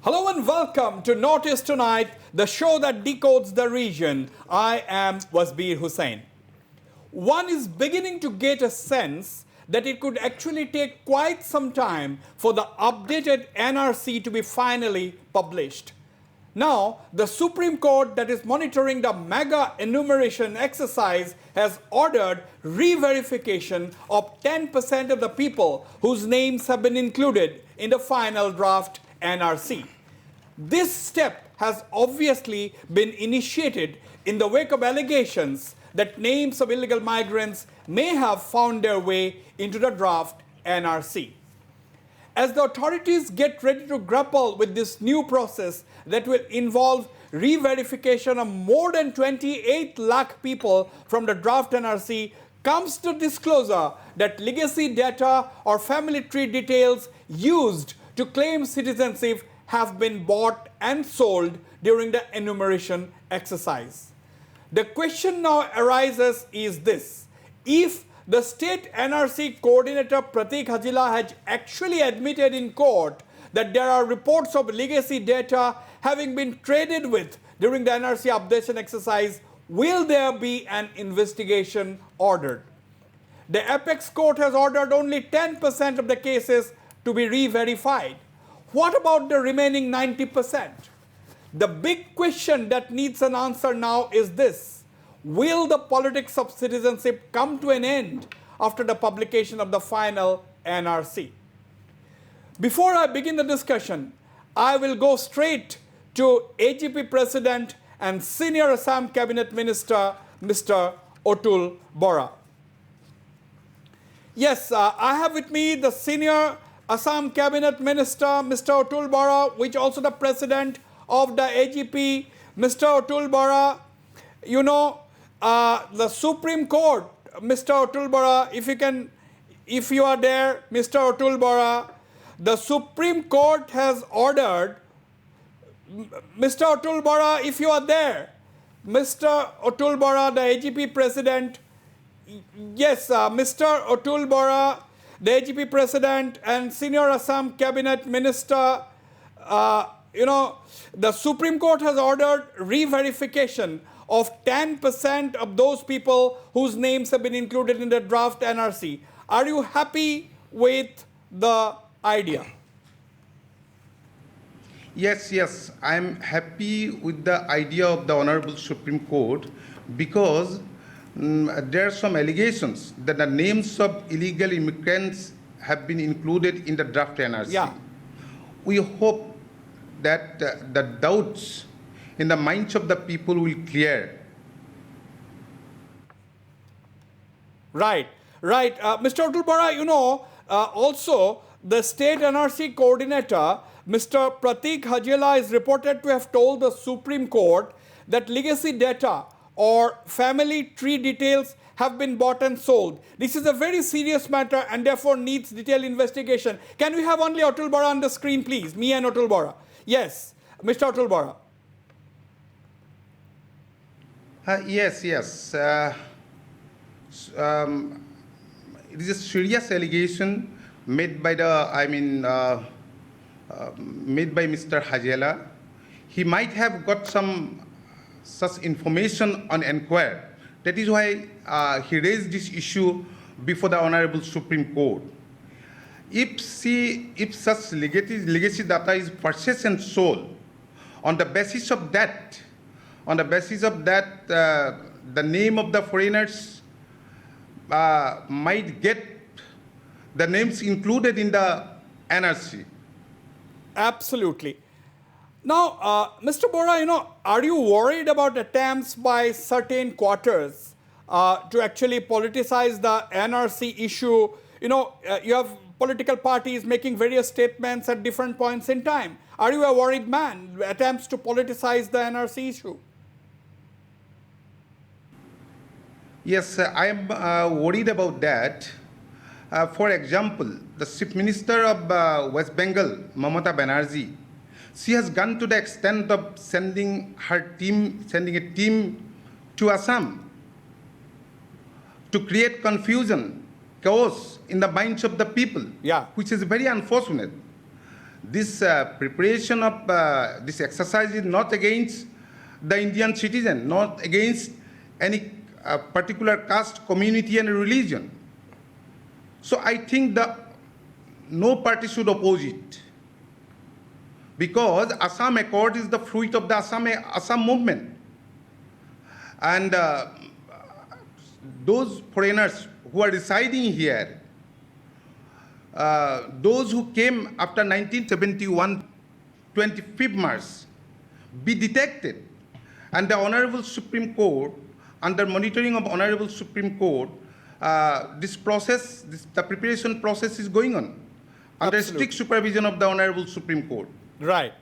Hello and welcome to Notice Tonight, the show that decodes the region. I am Wasbir Hussain. One is beginning to get a sense that it could actually take quite some time for the updated NRC to be finally published. Now, the Supreme Court that is monitoring the mega enumeration exercise has ordered re-verification of 10% of the people whose names have been included in the final draft NRC. This step has obviously been initiated in the wake of allegations that names of illegal migrants may have found their way into the draft NRC. As the authorities get ready to grapple with this new process that will involve re-verification of more than 28 lakh people from the draft NRC, comes to disclosure that legacy data or family tree details used to claim citizenship have been bought and sold during the enumeration exercise. The question now arises is this: if the state NRC coordinator Pratik Hajela has actually admitted in court that there are reports of legacy data having been traded with during the NRC updation exercise, will there be an investigation ordered? The Apex Court has ordered only 10% of the cases to be re-verified. What about the remaining 90%? The big question that needs an answer now is this: will the politics of citizenship come to an end after the publication of the final NRC? Before I begin the discussion, I will go straight to AGP President and Senior Assam Cabinet Minister, Mr. Atul Bora. Yes, I have with me the Senior Assam Cabinet Minister, Mr. Atul Bora, which also the President of the AGP, Mr. Atul Bora. You know, the Supreme Court, Mr. Atul Bora, if you are there, Mr. Atul Bora, the Supreme Court has ordered, Mr. Atul Bora, if you are there, Mr. Atul Bora, the AGP President, yes, Mr. Atul Bora, the AGP President and Senior Assam Cabinet Minister, the Supreme Court has ordered re-verification of 10% of those people whose names have been included in the draft NRC. Are you happy with the idea? Yes, I'm happy with the idea of the Honorable Supreme Court because there are some allegations that the names of illegal immigrants have been included in the draft NRC. Yeah. We hope that the doubts in the minds of the people will clear. Right. Mr. Atul Bora, also the state NRC coordinator, Mr. Pratik Hajela, is reported to have told the Supreme Court that legacy data or family tree details have been bought and sold. This is a very serious matter and therefore needs detailed investigation. Can we have only Atul Bora on the screen, please? Me and Atul Bora. Yes, Mr. Atul Bora. Yes. It is a serious allegation made by made by Mr. Hajela. He might have got some such information on inquiry. That is why he raised this issue before the Honorable Supreme Court. If such legacy data is purchased and sold, on the basis of that, the name of the foreigners might get the names included in the NRC. Absolutely. Now, Mr. Bora, are you worried about attempts by certain quarters to actually politicize the NRC issue? You have political parties making various statements at different points in time. Are you a worried man? Attempts to politicize the NRC issue? Yes, I am worried about that. For example, the Chief Minister of West Bengal, Mamata Banerjee, she has gone to the extent of sending a team to Assam to create confusion, chaos in the minds of the people, yeah, which is very unfortunate. this preparation of this exercise is not against the Indian citizen, not against any particular caste, community, and religion. So I think that no party should oppose it, because Assam Accord is the fruit of the Assam movement. And those foreigners who are residing here, those who came after 1971, 25th March, be detected. And the Honorable Supreme Court, under monitoring of Honorable Supreme Court, the preparation process is going on under strict supervision of the Honorable Supreme Court. Right.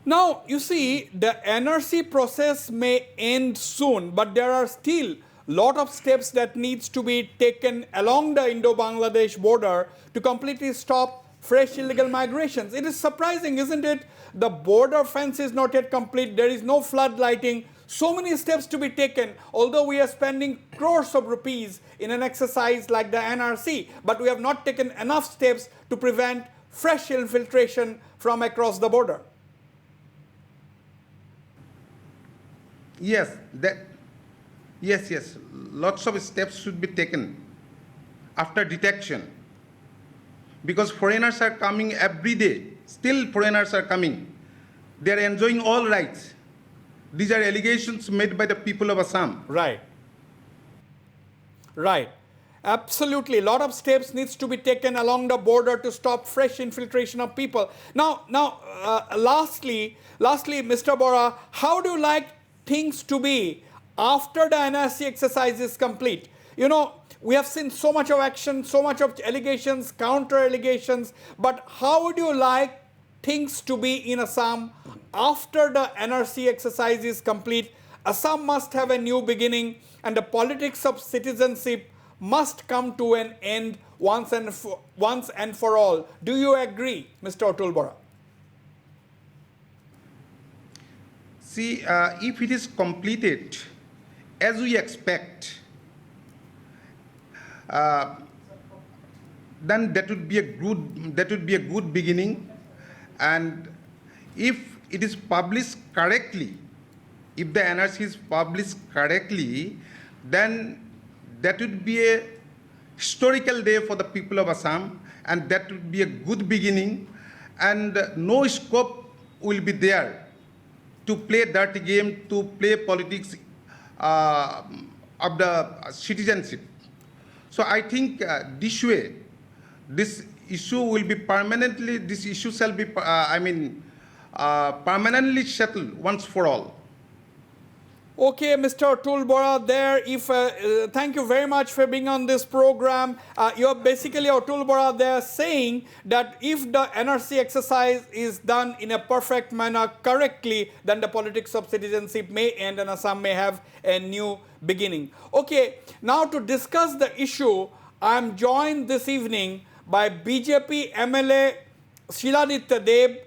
Now, you see, the NRC process may end soon, but there are still lot of steps that needs to be taken along the Indo-Bangladesh border to completely stop fresh illegal migrations. It is surprising, isn't it? The border fence is not yet complete. There is no floodlighting. So many steps to be taken, although we are spending crores of rupees in an exercise like the NRC, but we have not taken enough steps to prevent fresh infiltration from across the border. Yes, yes. Lots of steps should be taken after detection, because foreigners are coming every day. Still, foreigners are coming. They are enjoying all rights. These are allegations made by the people of Assam. Right. Right. Absolutely. A lot of steps needs to be taken along the border to stop fresh infiltration of people. Now, lastly, Mr. Bora, how do you like things to be after the NRC exercise is complete? You know, we have seen so much of action, so much of allegations, counter allegations, but how would you like things to be in Assam after the NRC exercise is complete? Assam must have a new beginning, and the politics of citizenship must come to an end once and for all. Do you agree, Mr. Atul Bora? See, if it is completed as we expect, then that would be a good beginning. And if it is published correctly, if the NRC is published correctly, then that would be a historical day for the people of Assam, and that would be a good beginning, and no scope will be there to play dirty game, to play politics of the citizenship. So I think this way, this issue will be permanently, this issue shall be, permanently settled once for all. Okay, Mr. Atul Bora there. Thank you very much for being on this program. You're basically, Atul Bora there, saying that if the NRC exercise is done in a perfect manner correctly, then the politics of citizenship may end and Assam may have a new beginning. Okay, now to discuss the issue, I am joined this evening by BJP MLA Shiladitya Deb,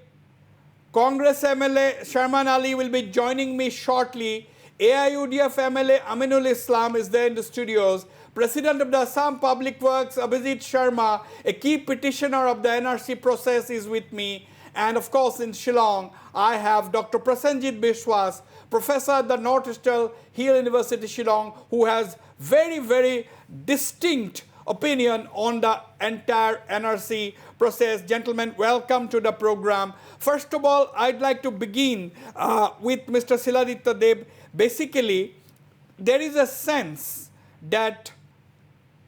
Congress MLA Sharman Ali will be joining me shortly. AIUDF MLA Aminul Islam is there in the studios. President of the Assam Public Works Abhijit Sharma, a key petitioner of the NRC process, is with me. And of course in Shillong, I have Dr. Prasenjit Biswas, professor at the Northeastern Hill University Shillong, who has very, very distinct opinion on the entire NRC process. Gentlemen, welcome to the program. First of all, I'd like to begin with Mr. Shiladitya Deb. Basically, there is a sense that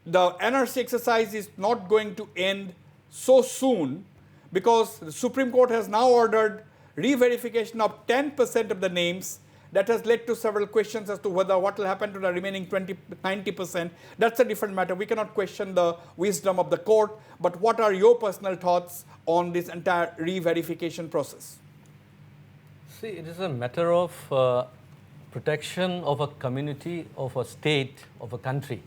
the NRC exercise is not going to end so soon, because the Supreme Court has now ordered re-verification of 10% of the names. That has led to several questions as to whether what will happen to the remaining 90%. That's a different matter. We cannot question the wisdom of the court. But what are your personal thoughts on this entire re-verification process? See, it is a matter of protection of a community, of a state, of a country.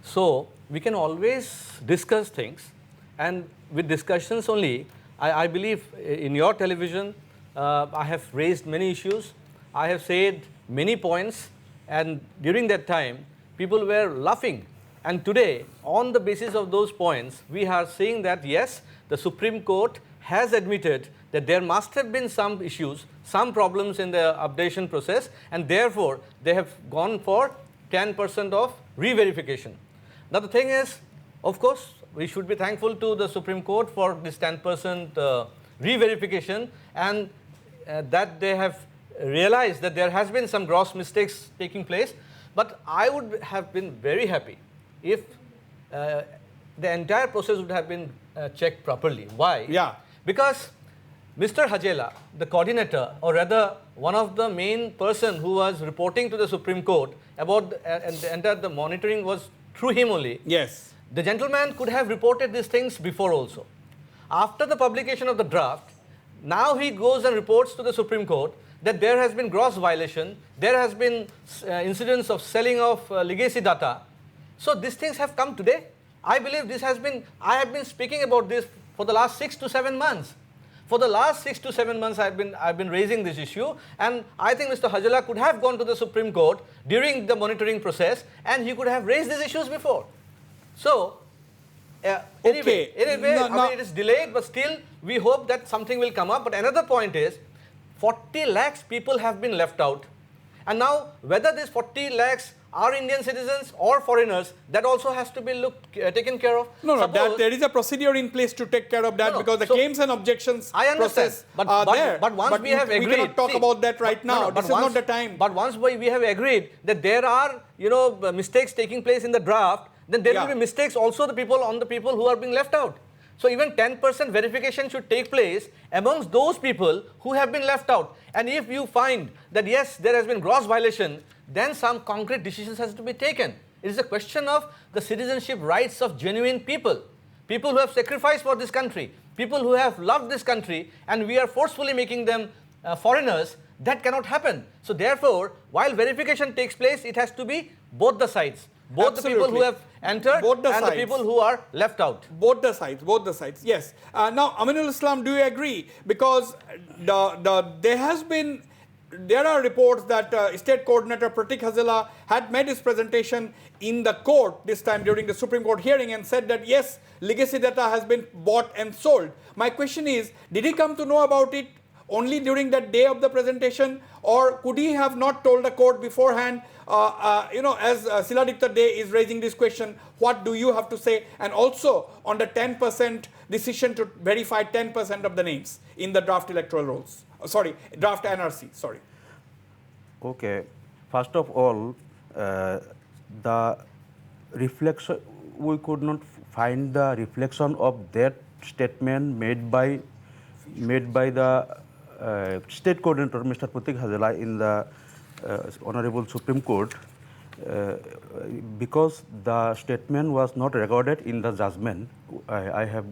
So we can always discuss things, and with discussions only, I believe in your television, I have raised many issues. I have said many points, and during that time, people were laughing. And today, on the basis of those points, we are saying that yes, the Supreme Court has admitted that there must have been some issues, some problems in the updation process, and therefore they have gone for 10% of re-verification. Now the thing is, of course, we should be thankful to the Supreme Court for this 10% re-verification, and that they have realized that there has been some gross mistakes taking place. But I would have been very happy if the entire process would have been checked properly. Why? Yeah. Because Mr. Hajela, the coordinator, or rather one of the main person who was reporting to the Supreme Court about the monitoring was through him only. Yes. The gentleman could have reported these things before also. After the publication of the draft, now he goes and reports to the Supreme Court that there has been gross violation, there has been incidents of selling of legacy data. So these things have come today. I believe this has been, I have been speaking about this for the last 6 to 7 months. For the last 6 to 7 months, I've been raising this issue, and I think Mr. Hajela could have gone to the Supreme Court during the monitoring process, and he could have raised these issues before. So, anyway, I mean, it is delayed, but still we hope that something will come up. But another point is, 40 lakhs people have been left out, and now whether these 40 lakhs are Indian citizens or foreigners, that also has to be taken care of. That there is a procedure in place to take care of that, because the claims and objections process are there. But once we have agreed, we cannot talk about that right now. This is not the time. But once we have agreed that there are, mistakes taking place in the draft, then there will be mistakes also on the people who are being left out. So even 10% verification should take place amongst those people who have been left out. And if you find that yes, there has been gross violation, then some concrete decisions has to be taken. It is a question of the citizenship rights of genuine people, people who have sacrificed for this country, people who have loved this country, and we are forcefully making them foreigners. That cannot happen. So therefore, while verification takes place, it has to be both the sides. Both the people who have entered and the people who are left out. Both the sides, yes. Now, Aminul Islam, do you agree? Because there are reports that State Coordinator Pratik Hazela had made his presentation in the court this time during the Supreme Court hearing and said that yes, legacy data has been bought and sold. My question is, did he come to know about it only during that day of the presentation, or could he have not told the court beforehand? As Siladitya Day is raising this question, what do you have to say? And also on the 10% decision to verify 10% of the names in the draft electoral rolls. Draft NRC, sorry. Okay. First of all, the reflection, we could not find the reflection of that statement made by the State Coordinator, Mr. Pratik Hazela, in the Honorable Supreme Court, because the statement was not recorded in the judgment. I have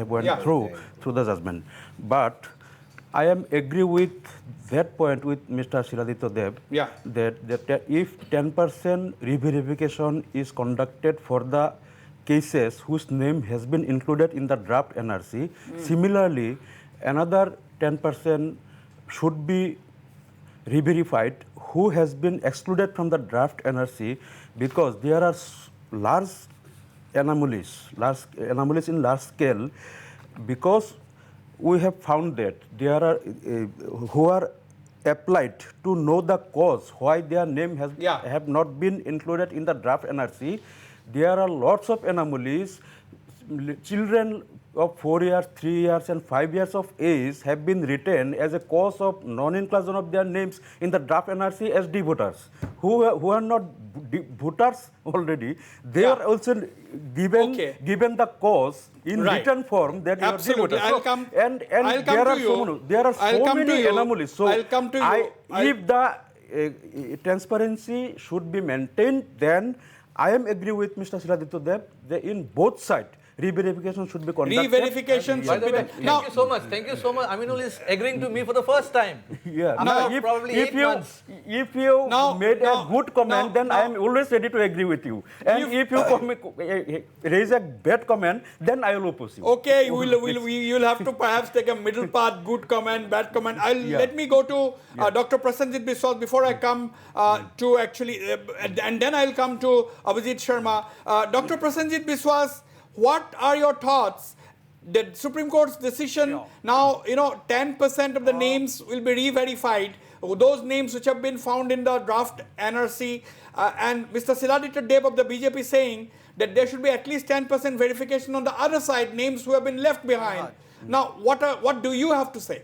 went through the judgment, but I am agree with that point with Mr. Siladitya Dev, that if 10% re-verification is conducted for the cases whose name has been included in the draft NRC, similarly another 10% should be re-verified who has been excluded from the draft NRC, because there are large anomalies in large scale, because we have found that there are who are applied to know the cause why their name have not been included in the draft NRC. There are lots of anomalies. Children of 4 years, 3 years and 5 years of age have been retained as a cause of non-inclusion of their names in the draft NRC as D voters. Who are not voters already, they are also given the cause in written form that you are D voters. And there are so many anomalies. So if the transparency should be maintained, then I am agree with Mr. Siladitya Dev that in both sides, re-verification should be conducted. Re-verification should be done. Thank you so much. Thank you so much. Aminul is agreeing to me for the first time. After probably 8 months. If you made a good comment, then I am always ready to agree with you. And if you raise a bad comment, then I will oppose you. Okay, you'll have to perhaps take a middle path, good comment, bad comment. Let me go to Dr. Prasenjit Biswas before I come to actually, and then I'll come to Abhijit Sharma. Dr. Prasenjit Biswas, what are your thoughts the Supreme Court's decision, Yeah. now, 10% of the names will be re-verified. Those names which have been found in the draft NRC, and Mr. Siladitya Deb of the BJP saying that there should be at least 10% verification on the other side, names who have been left behind. Now, what do you have to say?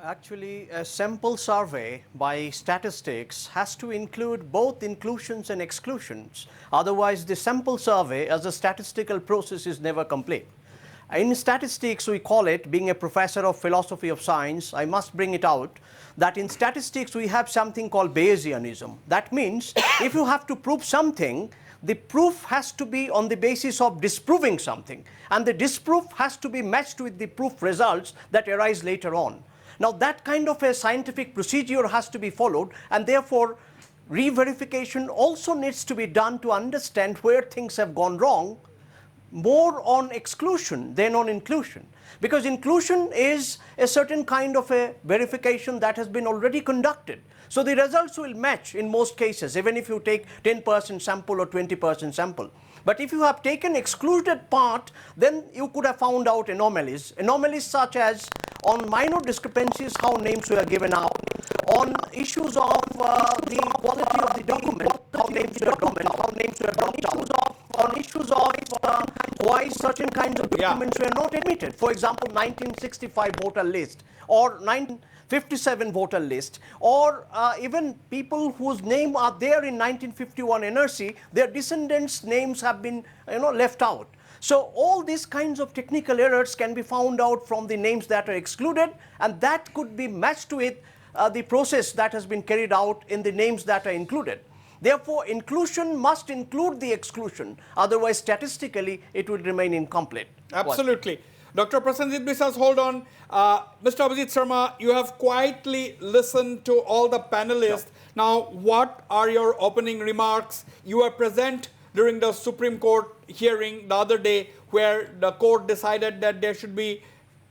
Actually, a sample survey by statistics has to include both inclusions and exclusions. Otherwise, the sample survey as a statistical process is never complete. In statistics, we call it, being a professor of philosophy of science, I must bring it out, that in statistics we have something called Bayesianism. That means if you have to prove something, the proof has to be on the basis of disproving something. And the disproof has to be matched with the proof results that arise later on. Now, that kind of a scientific procedure has to be followed, and therefore, re-verification also needs to be done to understand where things have gone wrong, more on exclusion than on inclusion. Because inclusion is a certain kind of a verification that has been already conducted. So the results will match in most cases, even if you take 10% sample or 20% sample. But if you have taken excluded part, then you could have found out anomalies. Anomalies such as on minor discrepancies, how names were given out, on issues of the quality of the document, how names were dropped out, on issues of why certain kinds of documents were not admitted. For example, 1965 voter list or 1957 voter list, or even people whose name are there in 1951 NRC, their descendants' names have been left out. So all these kinds of technical errors can be found out from the names that are excluded, and that could be matched with the process that has been carried out in the names that are included. Therefore, inclusion must include the exclusion. Otherwise, statistically, it will remain incomplete. Absolutely. Dr. Prasenjit Biswas, hold on. Mr. Abhijit Sharma, you have quietly listened to all the panelists. Sure. Now, what are your opening remarks? You were present during the Supreme Court hearing the other day where the court decided that there should be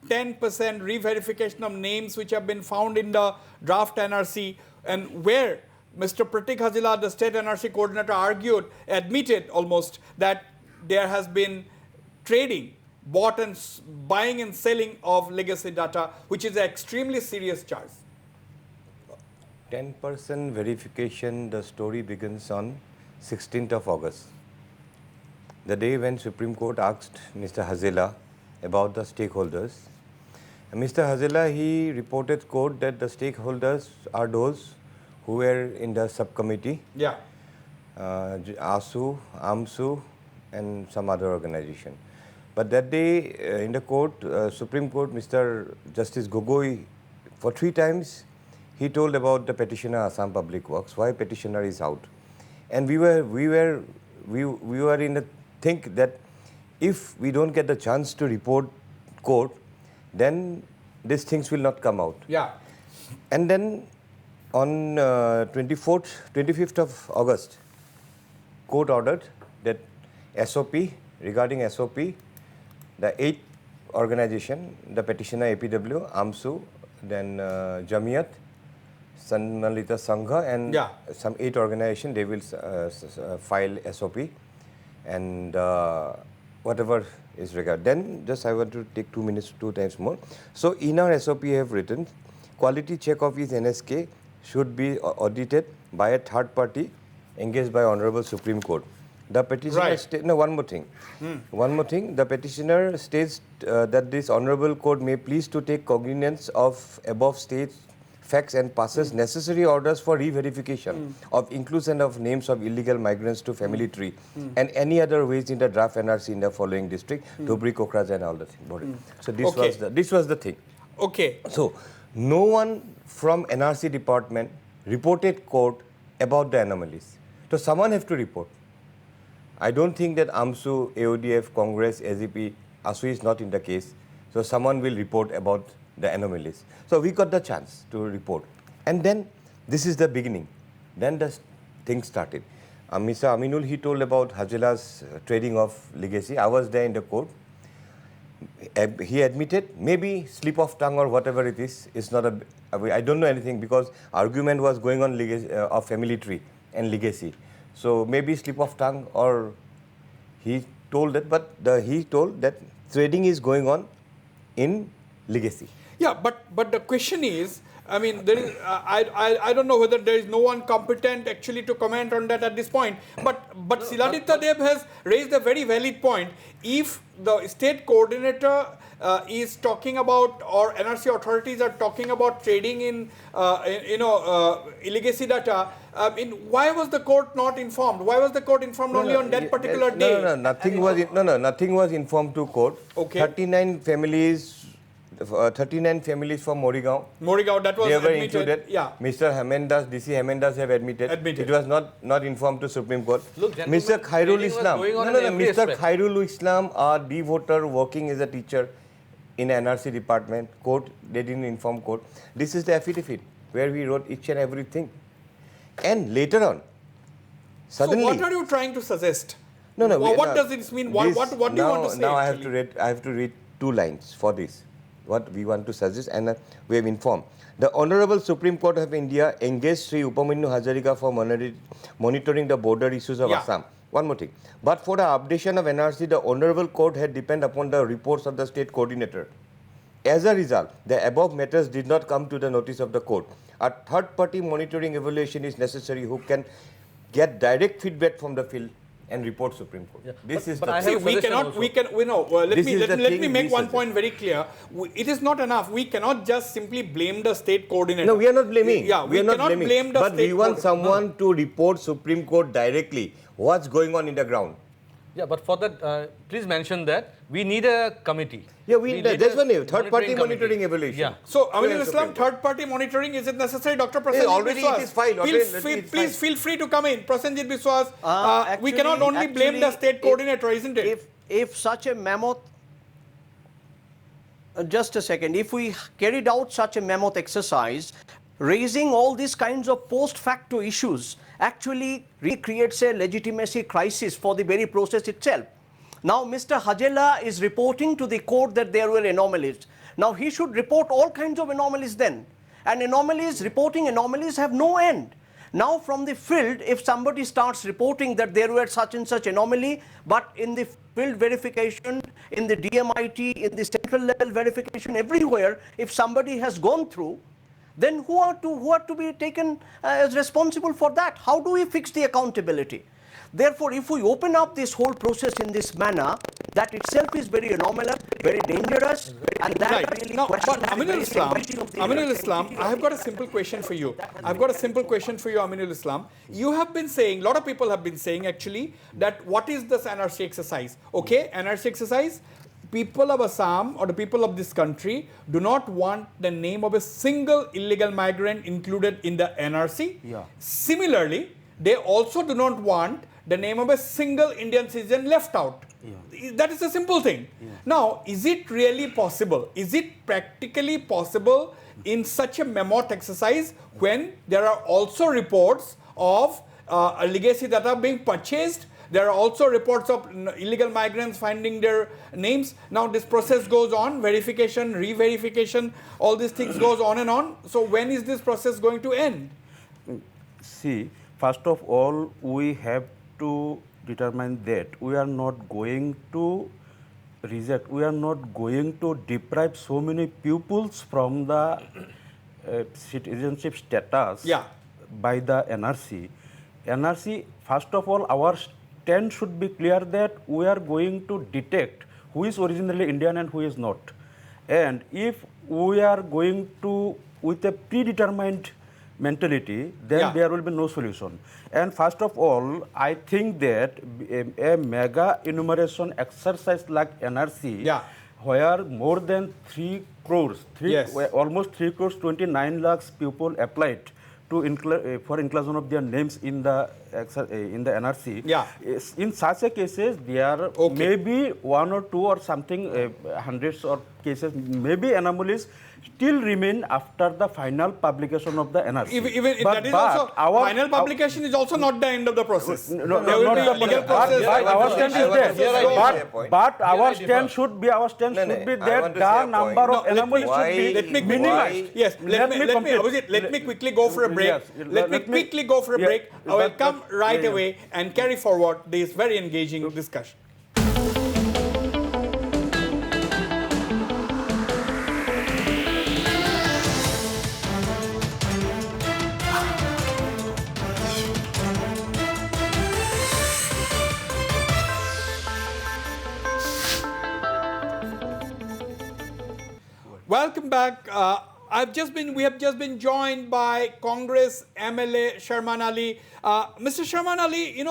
10% re-verification of names which have been found in the draft NRC, and where Mr. Pratik Hazila, the state NRC coordinator, admitted almost that there has been trading, buying and selling of legacy data, which is an extremely serious charge. 10% verification, the story begins on 16th of August. The day when Supreme Court asked Mr. Hazila about the stakeholders. And Mr. Hazila, he reported court that the stakeholders are those who were in the subcommittee. Yeah. ASU, AMSU, and some other organization. But that day in the court, Supreme Court, Mr. Justice Gogoi, for 3 times, he told about the petitioner Assam Public Works, why petitioner is out. And we were in the think that if we don't get the chance to report court, then these things will not come out. Yeah. And then on 25th of August, court ordered that SOP, regarding SOP, the 8 organization, the petitioner APW, AMSU, then Jamiyat, Sanmalita Sangha, and some 8 organization, they will file SOP and whatever is regarded. Then just I want to take 2 minutes, 2 times more. So in our SOP I have written, quality check of his NSK should be audited by a third party engaged by Honorable Supreme Court. The petitioner one more thing. One more thing. The petitioner states that this Honorable Court may please to take cognizance of above stated facts and passes necessary orders for re-verification of inclusion of names of illegal migrants to family tree and any other ways in the draft NRC in the following district, Dhubri, Kokraj, and all the thing. So this was the thing. Okay. So no one from NRC department reported court about the anomalies. So someone have to report. I don't think that AMSU, AODF, Congress, AZP, ASU is not in the case. So someone will report about the anomalies. So we got the chance to report. And then this is the beginning. Then the thing started. Mr. Aminul, he told about Hazila's trading of legacy. I was there in the court. He admitted, maybe slip of tongue or whatever it is, it's not a, I don't know anything because argument was going on legacy, of family tree and legacy. So maybe slip of tongue, or he told that, but he told that trading is going on in legacy. Yeah, but the question is, I mean, there is, I don't know whether there is no one competent actually to comment on that at this point. But Siladitya Dev has raised a very valid point. If the state coordinator is talking about, or NRC authorities are talking about trading in illegacy data, why was the court not informed? Why was the court informed only on that particular day? No, nothing was informed to court. Okay. 39 families from Morigaon. Morigaon, that was They were admitted. included. Yeah. Mr. Hamendas, DC Hamendas have admitted. It was not informed to Supreme Court. Look, gentlemen, Mr. Khairul trading was Islam. going on No, in every Mr. aspect. Khairul Islam, a devoter working as a teacher in NRC department. Court, they didn't inform court. This is the affidavit where we wrote each and everything. And later on, suddenly. So what are you trying to suggest? No. What does this mean? What do you want to say? Now I actually? have to read 2 lines for this. What we want to suggest, and we have informed. The Honorable Supreme Court of India engaged Sri Upamanyu Hazarika for monitoring the border issues of Assam. One more thing. But for the updation of NRC, the Honorable Court had depended upon the reports of the state coordinator. As a result, the above matters did not come to the notice of the court. A third-party monitoring evaluation is necessary who can get direct feedback from the field and report Supreme Court. Yeah. This is but the I See, have a we suggestion cannot, also. let me make one suggest. point very clear. It is not enough. We cannot just simply blame the state coordinator. No, we are not blaming. Yeah, we are not cannot blaming. blame the but state we want coordinator. someone to report Supreme Court directly what's going on in the ground. Yeah, but for that, please mention that we need a committee. Yeah, need that's a one third-party monitoring committee. evaluation. Yeah. So, Aminul Supreme Islam, Court. third-party monitoring, is it necessary, Dr. Prasenjit already Biswas? it is filed. Please feel free to come in. Prasenjit Biswas, we Actually- cannot only blame the actually, state coordinator, isn't it? If such a mammoth, just a second, if we carried out such a mammoth exercise, raising all these kinds of post facto issues actually recreates a legitimacy crisis for the very process itself. Now, Mr. Hajela is reporting to the court that there were anomalies. Now, he should report all kinds of anomalies then. And reporting anomalies have no end. Now, from the field, if somebody starts reporting that there were such and such anomaly, but in the field verification, in the DMIT, in the central level verification, everywhere, if somebody has gone through, then who are to be taken as responsible for that? How do we fix the accountability? Therefore, if we open up this whole process in this manner, that itself is very anomalous, very dangerous, and that Right. really Now, but questions the Aminul very Islam, integrity of the Aminul Islam, I have got a simple question for you. Aminul Islam. You have been saying, a lot of people have been saying actually, that what is this NRC exercise? Okay, NRC exercise, people of Assam or the people of this country do not want the name of a single illegal migrant included in the NRC. Yeah. Similarly, they also do not want the name of a single Indian citizen left out. Yeah. That is a simple thing. Yeah. Now, is it really possible? Is it practically possible in such a mammoth exercise when there are also reports of legacy that are being purchased? There are also reports of illegal migrants finding their names. Now, this process goes on, verification, re-verification, all these things goes on and on. So, when is this process going to end? See, first of all, we have to determine that we are not going to reject, we are not going to deprive so many pupils from the citizenship status by the NRC. NRC, first of all, our stand should be clear that we are going to detect who is originally Indian and who is not. And if we are going to, with a predetermined mentality, then there will be no solution. And first of all, I think that a mega enumeration exercise like NRC, where more than 3 crores, almost 3 crores 29 lakhs people applied to for inclusion of their names in the NRC. In such a cases, there may be 1 or 2 or something, hundreds of cases, maybe anomalies still remain after the final publication of the NRC. Final publication is also not the end of the process. There will be a legal process. Our stand is there. But our stand should be that the number of anomalies should be minimized. Yes, let me quickly go for a break. Let me quickly go for a break. I will come right away and carry forward this very engaging discussion. Welcome back. We have just been joined by Congress MLA Sharman Ali. Mr. Sharman Ali, you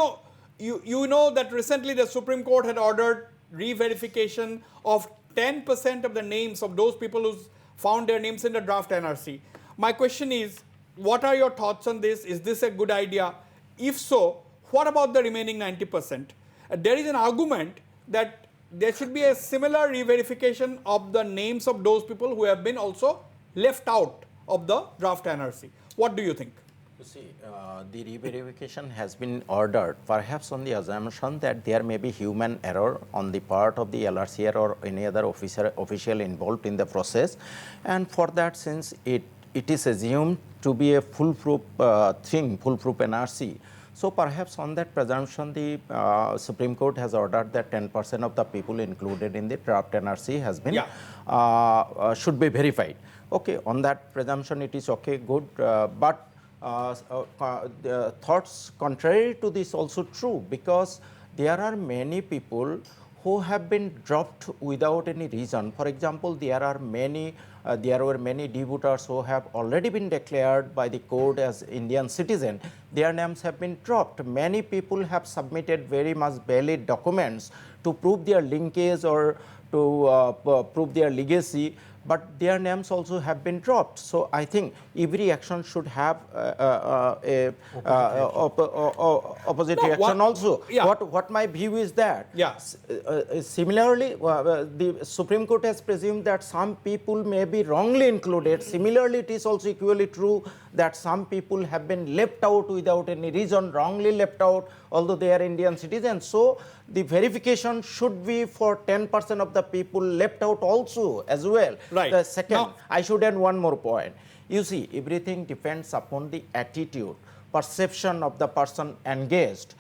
know that recently the Supreme Court had ordered re-verification of 10% of the names of those people who found their names in the draft NRC. My question is, what are your thoughts on this? Is this a good idea? If so, what about the remaining 90%? There is an argument that there should be a similar re-verification of the names of those people who have been also left out of the draft NRC. What do you think? You see, the re-verification has been ordered perhaps on the assumption that there may be human error on the part of the LRCR or any other official involved in the process, and for that, since it is assumed to be a foolproof foolproof NRC. So perhaps on that presumption, the Supreme Court has ordered that 10% of the people included in the draft NRC has been should be verified. Okay, on that presumption, it is okay, good, but the thoughts contrary to this also true, because there are many people who have been dropped without any reason. For example, there were many debutants who have already been declared by the court as Indian citizen. Their names have been dropped. Many people have submitted very much valid documents to prove their linkage or to prove their legacy, but their names also have been dropped. So I think every action should have opposite reaction also. Yeah. What my view is that, similarly, the Supreme Court has presumed that some people may be wrongly included. Similarly, it is also equally true that some people have been left out without any reason, wrongly left out, although they are Indian citizens. So the verification should be for 10% of the people left out also as well. Right. The second, Now, I should add one more point. You see, everything depends upon the attitude, perception of the person engaged.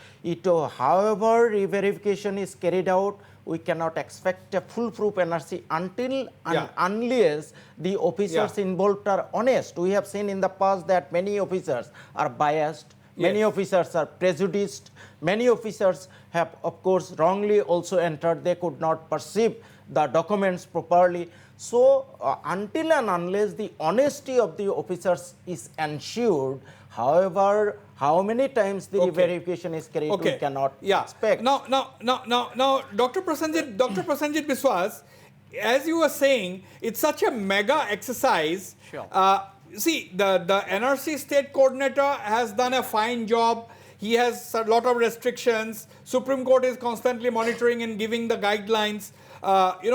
However re-verification is carried out, we cannot expect a foolproof NRC until and unless the officers involved are honest. We have seen in the past that many officers are biased, many officers are prejudiced, many officers have, of course, wrongly also entered. They could not perceive the documents properly. So, until and unless the honesty of the officers is ensured, however, how many times the verification is carried, we cannot expect. Now, Dr. Prasenjit Biswas, as you were saying, it's such a mega exercise. Sure. See, the NRC state coordinator has done a fine job. He has a lot of restrictions. Supreme Court is constantly monitoring and giving the guidelines.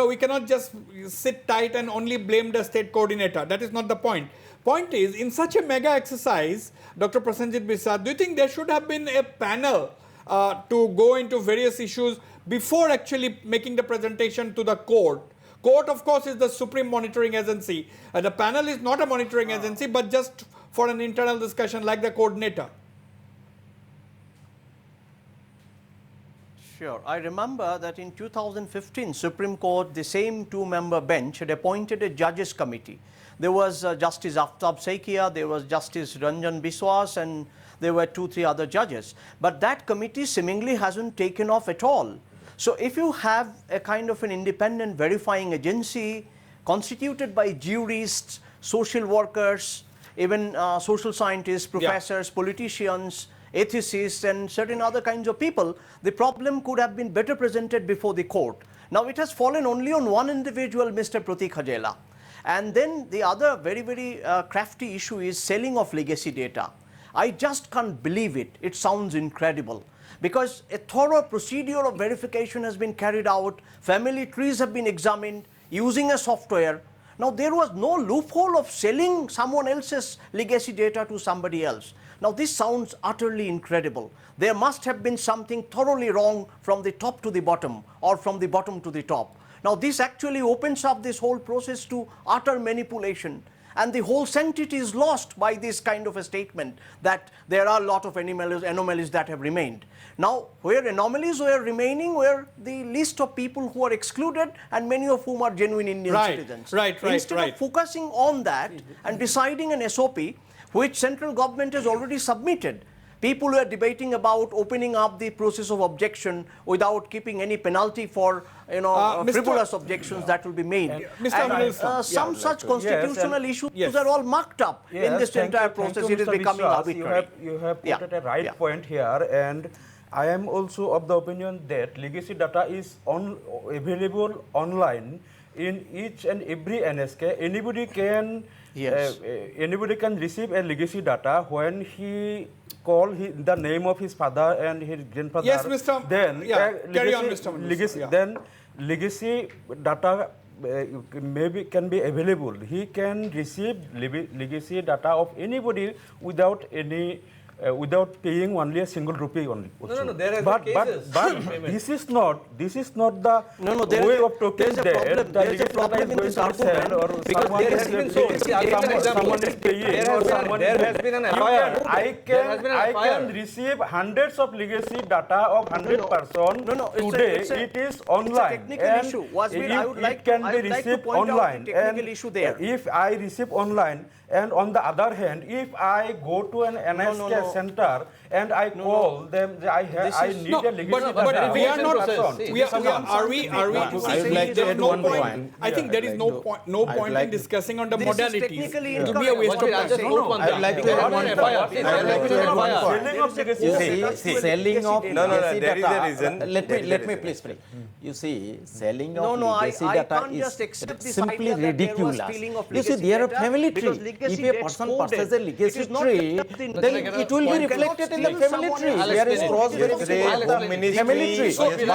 We cannot just sit tight and only blame the state coordinator. That is not the point. Point is, in such a mega exercise, Dr. Prasenjit Biswas, do you think there should have been a panel to go into various issues before actually making the presentation to the court? Court, of course, is the supreme monitoring agency. The panel is not a monitoring agency, but just for an internal discussion like the coordinator. Sure. I remember that in 2015, Supreme Court, the same two-member bench had appointed a judges committee. There was Justice Aftab Saikia, there was Justice Ranjan Biswas, and there were 2-3 other judges. But that committee seemingly hasn't taken off at all. So if you have a kind of an independent verifying agency constituted by jurists, social workers, even social scientists, professors, politicians, ethicists, and certain other kinds of people, the problem could have been better presented before the court. Now it has fallen only on one individual, Mr. Pratik Hajela. And then the other very, very crafty issue is selling of legacy data. I just can't believe it. It sounds incredible. Because a thorough procedure of verification has been carried out, family trees have been examined using a software. Now there was no loophole of selling someone else's legacy data to somebody else. Now this sounds utterly incredible. There must have been something thoroughly wrong from the top to the bottom, or from the bottom to the top. Now this actually opens up this whole process to utter manipulation, and the whole sanctity is lost by this kind of a statement that there are a lot of anomalies that have remained. Now, where anomalies were remaining were the list of people who are excluded, and many of whom are genuine Indian citizens. Instead of focusing on that and deciding an SOP, which central government has already submitted, People were debating about opening up the process of objection without keeping any penalty for Mr. frivolous objections that will be made. Mr. And, Minister, some such constitutional issues Yes. are all marked up in Yes, this thank entire you, thank process. you, It is Mr. becoming Biswas. arbitrary. You have put Yeah, at a right yeah. point here, and I am also of the opinion that legacy data is available online in each and every NSK. Anybody can Yes. anybody can receive a legacy data when he call the name of his father and his grandfather. Yes, Mr. Then Yeah, carry on, Mr. Minister. legacy, Yeah. then legacy data maybe can be available. He can receive legacy data of anybody without any without paying only a single rupee only. No, there has but, been cases. But this is not the there way is a- of talking there is a that problem. the There is a legacy problem data in is this going to be argument sell or because someone there is has been paying, so- see, I'll give an example. someone is paying There or has been- someone there is has been an You FIR. can- There has been an I FIR. can receive hundreds of legacy data of 100 persons No, it's a- today. it's a- It is it's a online. technical and issue. Wasbir, I would it like can to- I be would like to received point out the online. technical And issue there. If I receive online, and on the other hand, if I go to an NSK center and I call them, I need No, a legacy but data. we are not. process. We are we to I would say like to there is add no one point? point. I think there is no point in discussing on the This is modalities. technically It will be a waste of I'll time. just quote one I would thing. like to There add has one been point. FIR. I would like to add one point. Selling of legacy You data. see, selling of No, legacy there is a data. reason. Let There me is a let me reason. please speak. You see, selling No, of no, legacy I data can't just accept is this simply idea that there was ridiculous. stealing of You see, legacy they are a data family because tree. legacy If a gets person coded. purchases a It legacy is not tree, kept in then data. it will be One cannot reflected in the steal family someone tree. else's There is legacy. cross It is not verification possible. of the family tree. So, you don't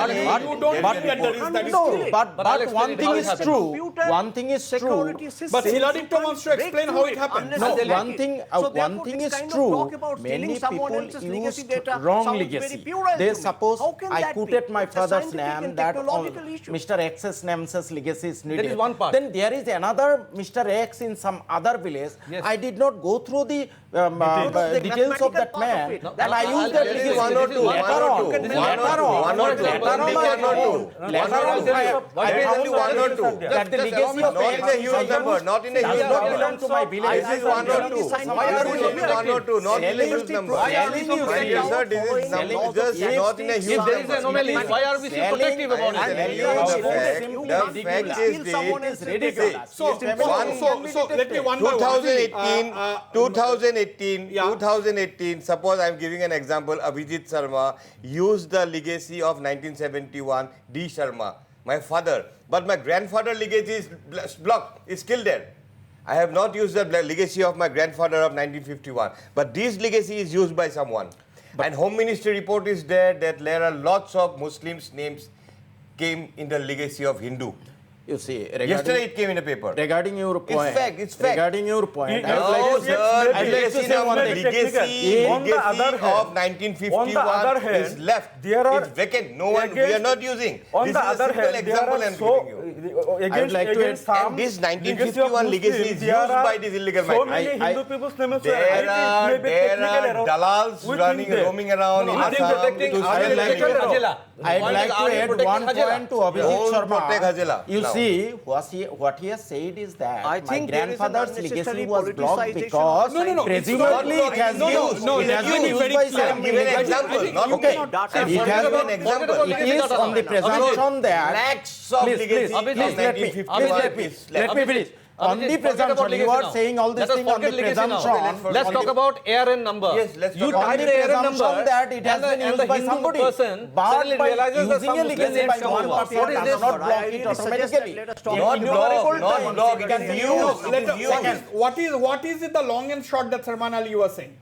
but- feel that that is No, stealing. but I'll explain one it thing how it is happened. true. Computer One thing is true. security system. But Siladitya You wants to can't explain break how through it happened. unless No, they like one it. thing, So one therefore, thing this is kind of true. talk about stealing Many someone people else's legacy used data wrong sounds legacy. very puerile They to me. suppose How can I that put be? at my It's a father's scientific name and that technological issue. Mr. X's name's legacy is needed. is one part. Then there is another Mr. X in some other village. Yes. I did not go through the the details of mathematical that part of man, it. and That's I how used I'll that tell legacy. you. One or two, Later one or on, two, later one or two, on, one or two, later on, only one or two. later on, I will tell you one or two. that the legacy of Not in a huge number, not in a does huge not number. belong to my village. This is one or two. Why are we This is one or two, not in a huge number. My dear sir, this is just not in a huge If there is an number. anomaly, why are we so Selling protective about I am it? telling you the fact is It is this. ridiculous. So let me one by one. 2018, suppose I'm giving an example, Abhijit Sharma used the legacy of 1971, D. Sharma, my father, but my grandfather legacy is blocked, is still there. I have not used the legacy of my grandfather of 1951, but this legacy is used by someone. And Home Ministry report is there that there are lots of Muslims' names came in the legacy of Hindu. You see, Yesterday it came in a paper. regarding your point, It's fact. regarding your point, I would No, like to sir, I'd like to say legacy one of thing. legacy On the other hand- of on 1951 the other hand, is left. there are- It's vacant. No one, we are not using. On This the is a other simple hand, there example are I'm giving you. against, like to against add- some And this legacy of 1951 legacy Muslims, is there used are by these illegal so migrants. many Hindu people's names were There identified, maybe are technical error dalals within running, them. roaming around in Are you Assam protecting to are you sell protecting language. Hajela? I'd One like is, to are you add protecting one Hajela? point to Abhijit Don't Sharma. protect Hajela. You Now. see, what he has said is that I my think there is an grandfather's unnecessary legacy was blocked politicization because No, no, no, it's presumably not- it has no, no, used. no, it let has me been be used very by clear. some Give an legacy. example, not Okay, me. it has Give an been, example. it is on the presumption that Lakhs of please, legacy please, of please, let me, 1951 is left. let me finish. On the Abhijit, forget about presumption, you legacy are now. saying all these Let us things on the forget legacy now. presumption. Let's talk about ARN number. Yes, let's You talk type about the it. ARN Presumption number that it has been and used the by Hindu somebody. person But suddenly by realizes that using some a Muslim legacy names by come one over. party What is does this? not block I it really suggest automatically. that let us talk It Not is block, used. not block. It It is is used. used. Let It us- is used. what is it the long and short that Sarman Ali you were saying?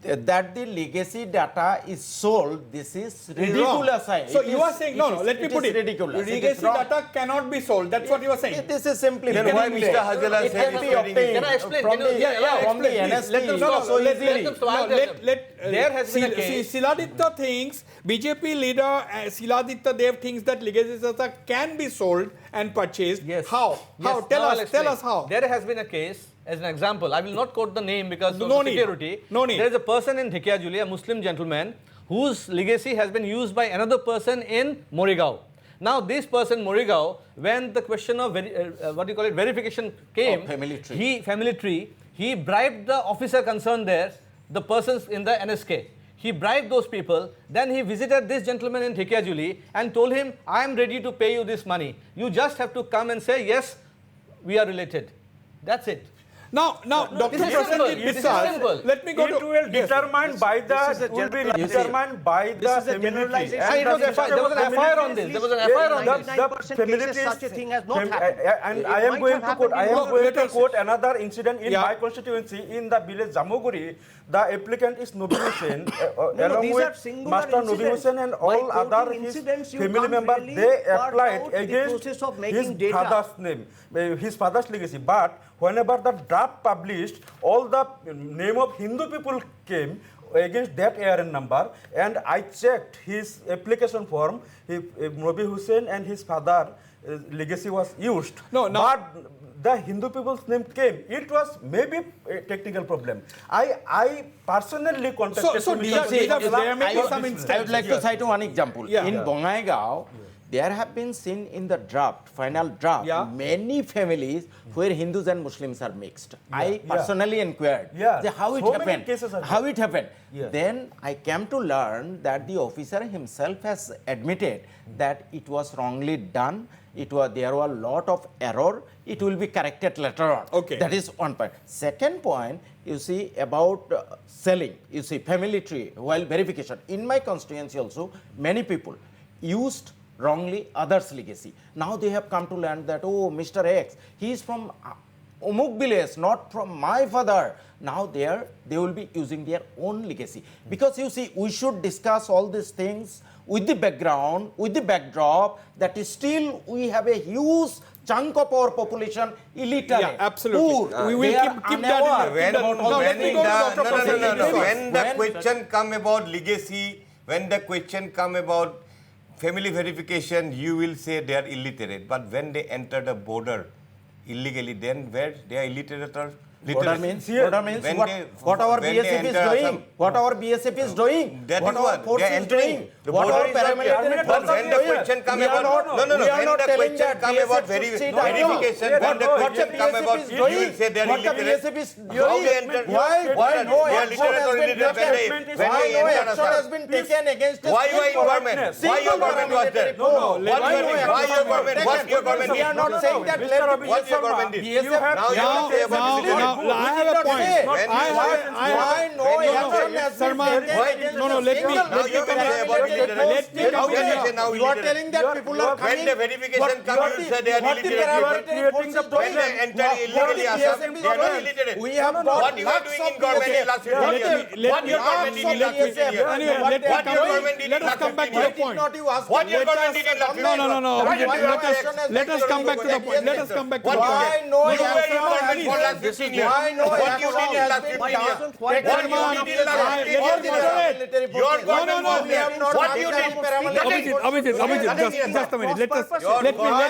That the legacy data is sold, this is Wrong. ridiculous. So you are saying, no, let me put it. Ridiculous. Legacy data cannot be sold. That's what you are saying. This is simply Then why Mr. Hajela it said can be it's trading obtained Can I explain? from Can you- the, yeah, from the explain, please. NSC Let them No, no, so let- easily. them so No, I'll tell them. There has been a case. Siladitya thinks, BJP leader Siladitya Dev thinks that legacy data can be sold and purchased. Yes. How? Yes, How? now Tell I'll us. Tell explain. us how. There has been a case, as an example. I will not quote the name because No of need. security. No need. There is a person in Dhikiajuli, a Muslim gentleman, whose legacy has been used by another person in Morigao. Now, this person, Morigao, when the question of verification came, Family tree. he bribed the officer concerned there the persons in the NSK. He bribed those people. Then he visited this gentleman in Dhikiajuli and told him, I am ready to pay you this money. You just have to come and say, yes, we are related. That's it. Now, Dr. this is Prasenjit simple. This is Biswas, simple. let me go It to... will determine by this is a the will be generalization. determined by the This is a community. generalization. And It was the FIR there was an FIR on this. There was an FIR on this. 99% cases such a thing has not happened. And It I am might going have to happened quote. I in am Goa. going to quote another incident in Yeah. my constituency in the village Jamuguri. The applicant is Nobi Hussain, No, along these are with singular Master Nobi incidents. Hussain and By all quoting other his incidents, you family can't members. really They part applied out the against process of his making data. father's name, his father's legacy. But whenever the draft published, all the name of Hindu people came against that ARN number, and I checked his application form. Nobi Hussain and his father legacy was used. No, now- but the Hindu people's name came. It was maybe a technical problem. I personally contacted. So these are- there may be some I instances. would like to cite one example. Yeah. In Yeah. Bongaigaon, there have been seen in the draft, final draft, Yeah. many families where Hindus and Muslims are mixed. I personally inquired Yeah. how it So many happened. cases are How there. it happened. Yeah. Then I came to learn that the officer himself has admitted that it was wrongly done. There were a lot of error. It will be corrected later on. Okay. That is one point. Second point, you see about selling, you see family tree while verification. In my constituency also, many people used wrongly others' legacy. Now they have come to learn that, oh, Mr. X, he is from Umuk village, not from my father. Now they will be using their own legacy. Because you see, we should discuss all these things with the background, with the backdrop, that is still we have a huge chunk of our population illiterate. Yeah, absolutely. Poor. We will They are keep that in unaware. the- When, Now, let me go to Dr. Prasenjit Biswas. when the question come about legacy, when the question come about family verification, you will say they are illiterate. But when they enter the border illegally, then where they are illiterate or Border literate? means When what our when they BSF is enter doing, Assam- what our BSF is doing, That what is our what force they are is entering. doing, The what border our is not clear. paramilitary But forces when are the doing. question come We are about not- no, we are when not the telling question that come BSF about should sit down. verification, No, when the what question the come BSF about, is you doing, will say they are what the illiterate. BSF is How doing. they enter? Why no They are action literate has or been illiterate when they- taken? when Why they no enter action Assam? has been taken against a Why your single government? Why your government was there? paramilitary force? let Why me- no why action your was government? taken? What your government We are did? not saying that Mr. let Ravi, What your government did? BSF Now you will say about illiterate. I have a point. When I you have- say- I have- Why no when you action say- has been Sarman, taken why- against no, a let me- single Now you will say about paramilitary illiterate. force? Let me How come can in you say here. now You are illiterate? telling that people are coming. When the verification What- comes, what you the- say they are what the illiterate paramilitary people. force is When doing? they enter What illegally the Assam, BSF is they are not doing? illiterate. We have got What you are lakhs doing of in government in BSF. last 15 Let years? me- let What me- your government did in last 15 years? Anyway, What let they me are come doing? government did let in us last come back to 15 the Why point. did not you ask What your let government us- did in last 15 No, years? no, no, no. What Abhijit, your let us- action has let been us come taken back to the against point. Let us them. come back to What the you point. Why did? no You were in action government has for been last 15 years. Why no What you action did in has last been 15 years? taken? What you Sarman, did in last I- 15 let years? me moderate. Your No, government no, was no. there. What you did? Abhijit, just a minute. Let me make a point.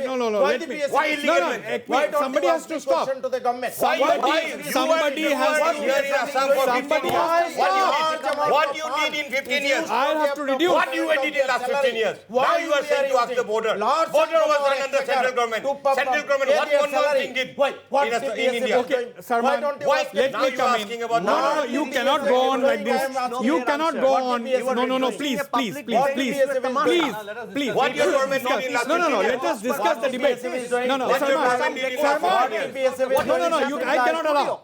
No, let me. Why illegal? Somebody has to stop. To the government. Somebody has to here in Assam for 15 Somebody years. has- What you did in 15 years? I'll have to reduce. What you did in last 15 years? Now you are saying to ask the border. Border was run under central government. Central government, what Manmohan Singh did in India? Okay, Sarman, Why? let Now me you come are in. asking No, about no, you cannot go on like this. You cannot go on. No, please. What your government did in last 15 No, years? let us discuss the debate. No, What your government did in last 15 years? No, I cannot allow.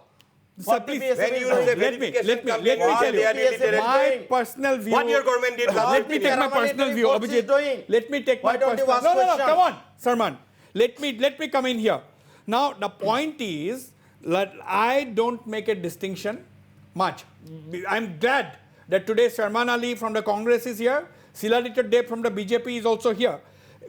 Sir, please, When you say verification let me come tell why they are you illiterate? my personal view. What your government did last Let me 15 take my years? personal view, What is Abhijit. doing? Let me take Why my don't you personal. ask No, question? come on, Sarman. Let me come in here. Now the point is that I don't make a distinction much. I'm glad that today Sarman Ali from the Congress is here. Siladita Deb from the BJP is also here.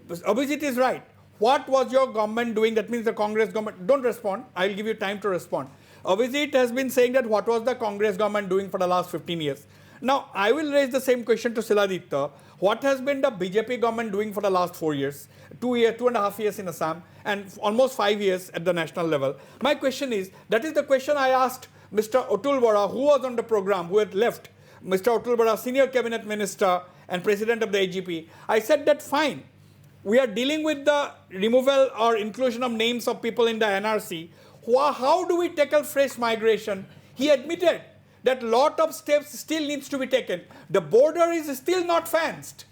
Abhijit is right. What was your government doing? That means the Congress government. Don't respond. I'll give you time to respond. Abhijit has been saying that what was the Congress government doing for the last 15 years? Now, I will raise the same question to Siladita. What has been the BJP government doing for the last 4 years? 2.5 years in Assam and almost 5 years at the national level. My question is, that is the question I asked Mr. Atul Bora, who was on the program, who had left. Mr. Atul Bora, senior cabinet minister and president of the AGP. I said that fine. We are dealing with the removal or inclusion of names of people in the NRC. How do we tackle fresh migration he admitted that lot of steps still needs to be taken. The border is still not fenced.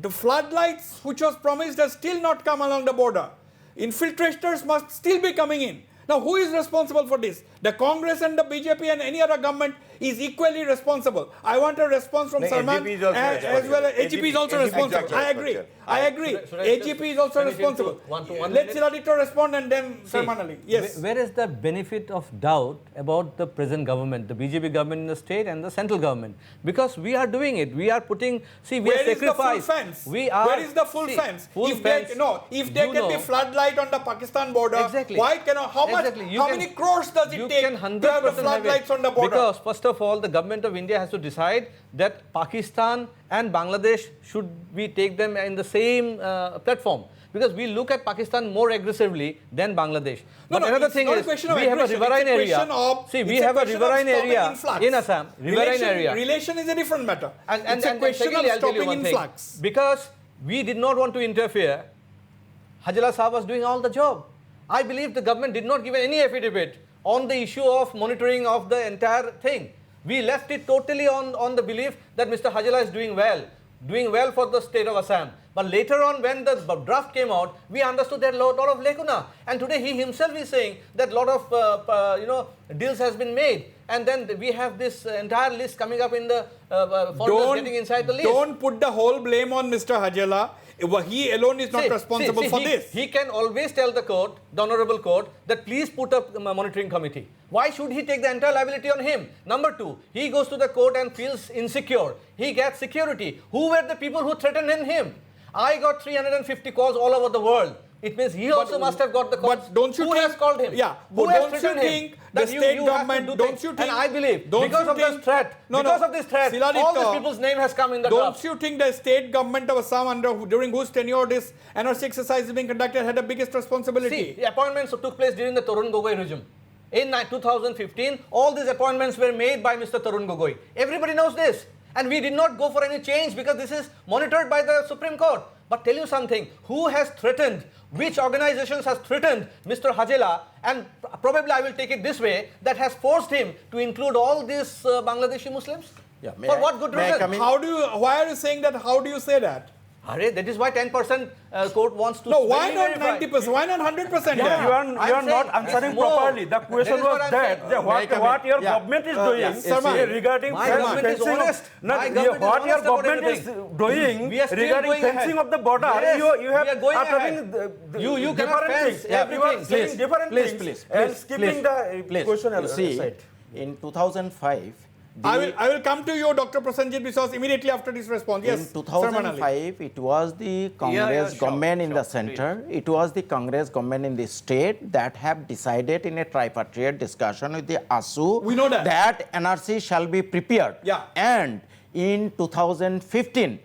The floodlights which was promised has still not come along the border. Infiltrators must still be coming in. Now, who is responsible for this? The Congress and the BJP and any other government is equally responsible. I want a response from Salman AGP is also as well as AGP is also AGP responsible. I agree. I agree. AGP is also responsible. Let's the auditor respond and then Salman Ali. Yes. Where is the benefit of doubt about the present government, the BJP government in the state and the central government? Because we are doing it. We are putting, see, we Where are is the full sacrificed. fence? We are, Where is the full fence? If there can be floodlight on the Pakistan border, Exactly. why cannot? How much? Exactly. You How can- many crores does it you take can to have 100% the have it. floodlights on the border? Because first of all, the government of India has to decide that Pakistan and Bangladesh should we take them in the same platform. Because we look at Pakistan more aggressively than Bangladesh. No, But another it's thing not a is, question of we have a aggression, riverine it's a area. question of- See, we it's a have a question of riverine stopping area influx. in Assam. Riverine area. Relation is a different matter. And It's a question secondly, of I'll tell you stopping one thing. influx. Because we did not want to interfere, Hajela Saab was doing all the job. I believe the government did not give any affidavit on the issue of monitoring of the entire thing. We left it totally on the belief that Mr. Hajela is doing well for the state of Assam. But later on, when the draft came out, we understood that lot of lacuna. And today he himself is saying that lot of deals has been made. And then we have this entire list coming up in the foreigners getting inside the list. Don't put the whole blame on Mr. Hajela. He alone is not responsible for this. He can always tell the court, the honorable court, that please put up a monitoring committee. Why should he take the entire liability on him? Number two, he goes to the court and feels insecure. He gets security. Who were the people who threatened him? I got 350 calls all over the world. It means he also must have got the calls. But don't you Who think, has called him? Yeah, Who but has don't you threatened him? think That the you state have to government, do don't things? you think, And I believe, don't because you of this think- threat, No, because no, of this threat, Siladika, all these people's name has come in the don't draft. you think the state government of Assam during whose tenure this NRC exercise is being conducted had the biggest responsibility? See, the appointments took place during the Tarun Gogoi regime. In 2015, all these appointments were made by Mr. Tarun Gogoi. Everybody knows this. And we did not go for any change because this is monitored by the Supreme Court. But tell you something, who has threatened, which organizations has threatened Mr. Hajela, and probably I will take it this way, that has forced him to include all these Bangladeshi Muslims? Yeah, For what good may I reason? come in? Why are you saying that? How do you say that? That is why 10% court wants to No, why not verify. 90%? Why not 100%? You are I'm not saying answering it's more. properly. The question That is what was I'm that, saying. that what your Yeah. government is doing Sarma, regarding my government is fencing of- honest. No, My government is what your honest about government is everything. doing We are still regarding going fencing ahead. of the border, Yes, you have we are going uttering ahead. the You cannot different fence things. You are everything. saying different things Please, and skipping the please. question You see, aside. in 2005, I will come to you, Dr. Prasenjit, because immediately after this response. Yes, in Salman Ali. 2005, it was the Congress sure, government in the sure, center, it was the Congress government in the state that have decided in a tripartite discussion with the ASU We know that. NRC shall be prepared. Yeah. And in 2015,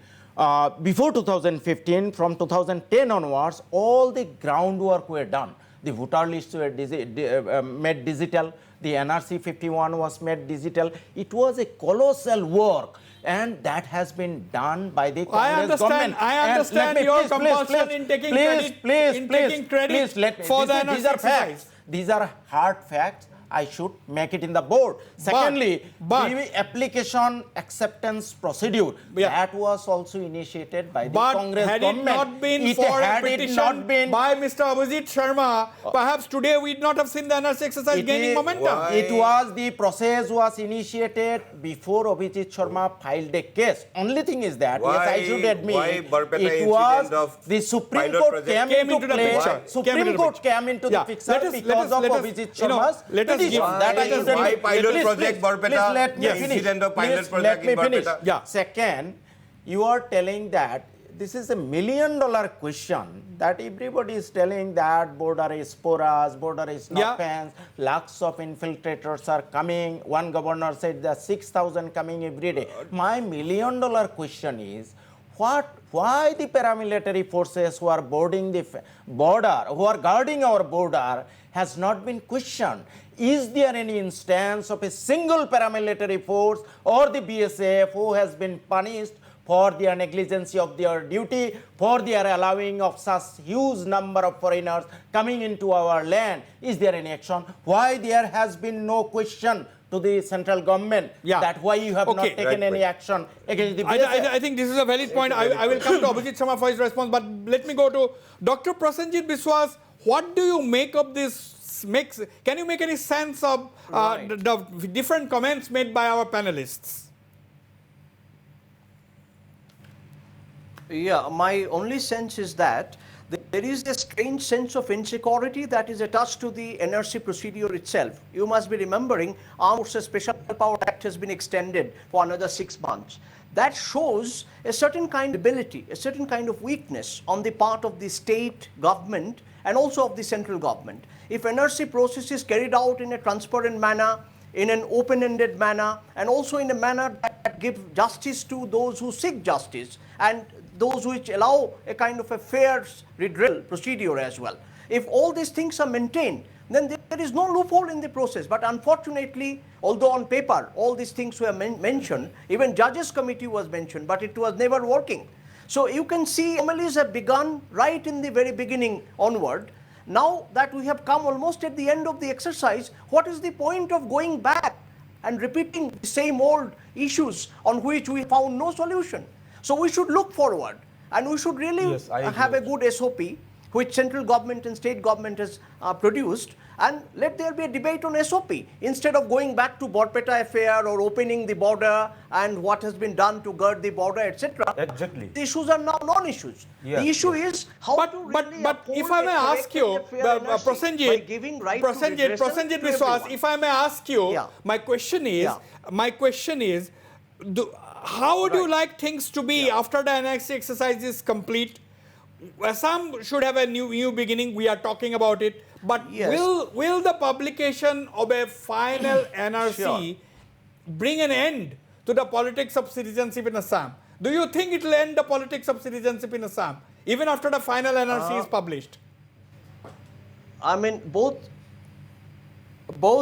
before 2015, from 2010 onwards, all the groundwork were done. The voter lists were made digital. The NRC 51 was made digital. It was a colossal work, and that has been done by the Congress government. I And understand let me- your please, compulsion in taking credit, for the these are NRC facts. exercise. These are hard facts. I should make it in the board. Secondly, the application acceptance procedure, that was also initiated by the But Congress had it government. not been for a had it petition not been, by Mr. Abhijit Sharma, perhaps today we'd not have seen the NRC exercise It gaining is- momentum. It was the process was initiated before Abhijit Sharma filed a case. Only thing is that, yes, I should admit, why Barpeta it was incident of the Supreme pilot Court project came into the play. picture. Came Supreme into the Court picture. came into the Yeah. picture Let us- because of Abhijit Sharma's let us petition. give- That I let us should give- admit. Why pilot Please, project, please, Barpeta? please let me Yes. finish. Incident of pilot Please project let me in finish. Barpeta. Yeah. Second, you are telling that this is $1 million question, that everybody is telling that border is porous, border is not Yeah. fenced, lakhs of infiltrators are coming. One governor said there are 6,000 coming every day. My $1 million question is, why the paramilitary forces who are boarding the border, who are guarding our border, has not been questioned? Is there any instance of a single paramilitary force or the BSF who has been punished for their negligence of their duty, for their allowing of such huge number of foreigners coming into our land? Is there any action? Why there has been no question to the central government that why you have not taken any action against the BSF. I think this is a valid point. I will come to Abhijit Sharma for his response, but let me go to Dr. Prasenjit Biswas. What do you make of this mix? Can you make any sense of the different comments made by our panelists? Yeah, my only sense is that there is a strange sense of insecurity that is attached to the NRC procedure itself. You must be remembering Armed Forces Special Power Act has been extended for another 6 months. That shows a certain kind of ability, a certain kind of weakness on the part of the state government and also of the central government. If NRC process is carried out in a transparent manner, in an open-ended manner, and also in a manner that gives justice to those who seek justice, and those which allow a kind of a fair redressal procedure as well. If all these things are maintained, then there is no loophole in the process. But unfortunately, although on paper all these things were mentioned, even judges committee was mentioned, but it was never working. So you can see anomalies have begun right in the very beginning onward. Now that we have come almost at the end of the exercise, what is the point of going back and repeating the same old issues on which we found no solution? So we should look forward, and we should really have a good SOP which central government and state government has produced, and let there be a debate on SOP instead of going back to Borpeta affair or opening the border and what has been done to gird the border, etc. Exactly. The issues are now non-issues. The issue is how to really but if I may ask you, Prasenjit Biswas, if I may ask you, my question is, how would you like things to be after the NRC exercise is complete? Assam should have a new beginning. We are talking about it. But will the publication of a final NRC bring an end to the politics of citizenship in Assam? Do you think it will end the politics of citizenship in Assam, even after the final NRC is published? I mean, both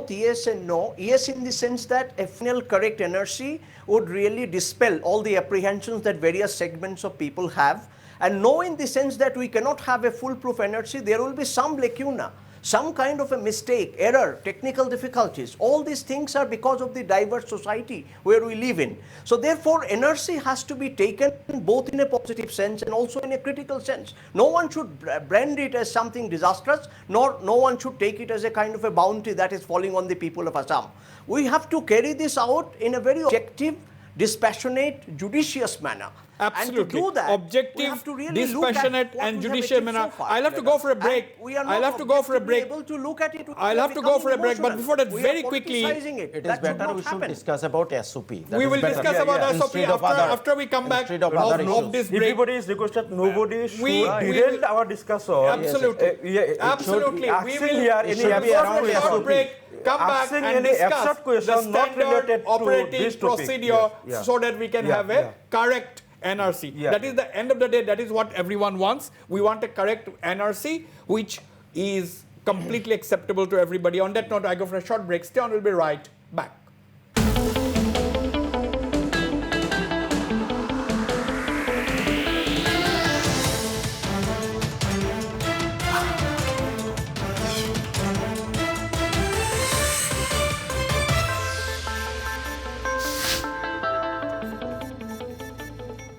yes and no. Yes, in the sense that a final correct NRC would really dispel all the apprehensions that various segments of people have, and no in the sense that we cannot have a foolproof NRC. There will be some lacuna, some kind of a mistake, error, technical difficulties. All these things are because of the diverse society where we live in. So therefore, NRC has to be taken both in a positive sense and also in a critical sense. No one should brand it as something disastrous, nor no one should take it as a kind of a bounty that is falling on the people of Assam. We have to carry this out in a very objective, dispassionate, judicious manner. Absolutely. And to do that, objective, dispassionate, and judicious manner. I'll have to go for a break. I'll have to go for a break. I'll have to go for a break. But before that, very quickly, it is better we should discuss about SOP. We will discuss about SOP after we come back of this break. Everybody is requested. Nobody should derail our discussion. Absolutely. Absolutely. We will around a short break. Come back and discuss the standard operating procedure so that we can have a correct NRC. That is the end of the day. That is what everyone wants. We want a correct NRC which is completely acceptable to everybody. On that note, I go for a short break. Stay on, we'll be right back.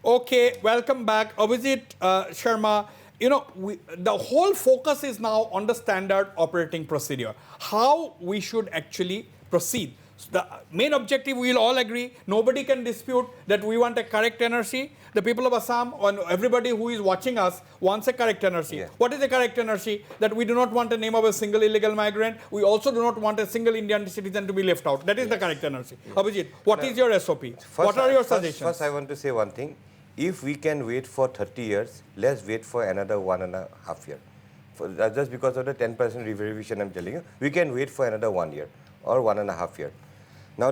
Okay, welcome back. Abhijit Sharma, you know, the whole focus is now on the standard operating procedure, how we should actually proceed. So the main objective, we will all agree, nobody can dispute that we want a correct NRC. The people of Assam and everybody who is watching us wants a correct NRC. Yeah. What is a correct NRC? That we do not want the name of a single illegal migrant. We also do not want a single Indian citizen to be left out. That is the correct NRC. Abhijit, what is your SOP? What are your suggestions? First, I want to say one thing. If we can wait for 30 years, let's wait for another 1.5 years. Just because of the 10% revision I'm telling you, we can wait for another 1 year or 1.5 years. Now,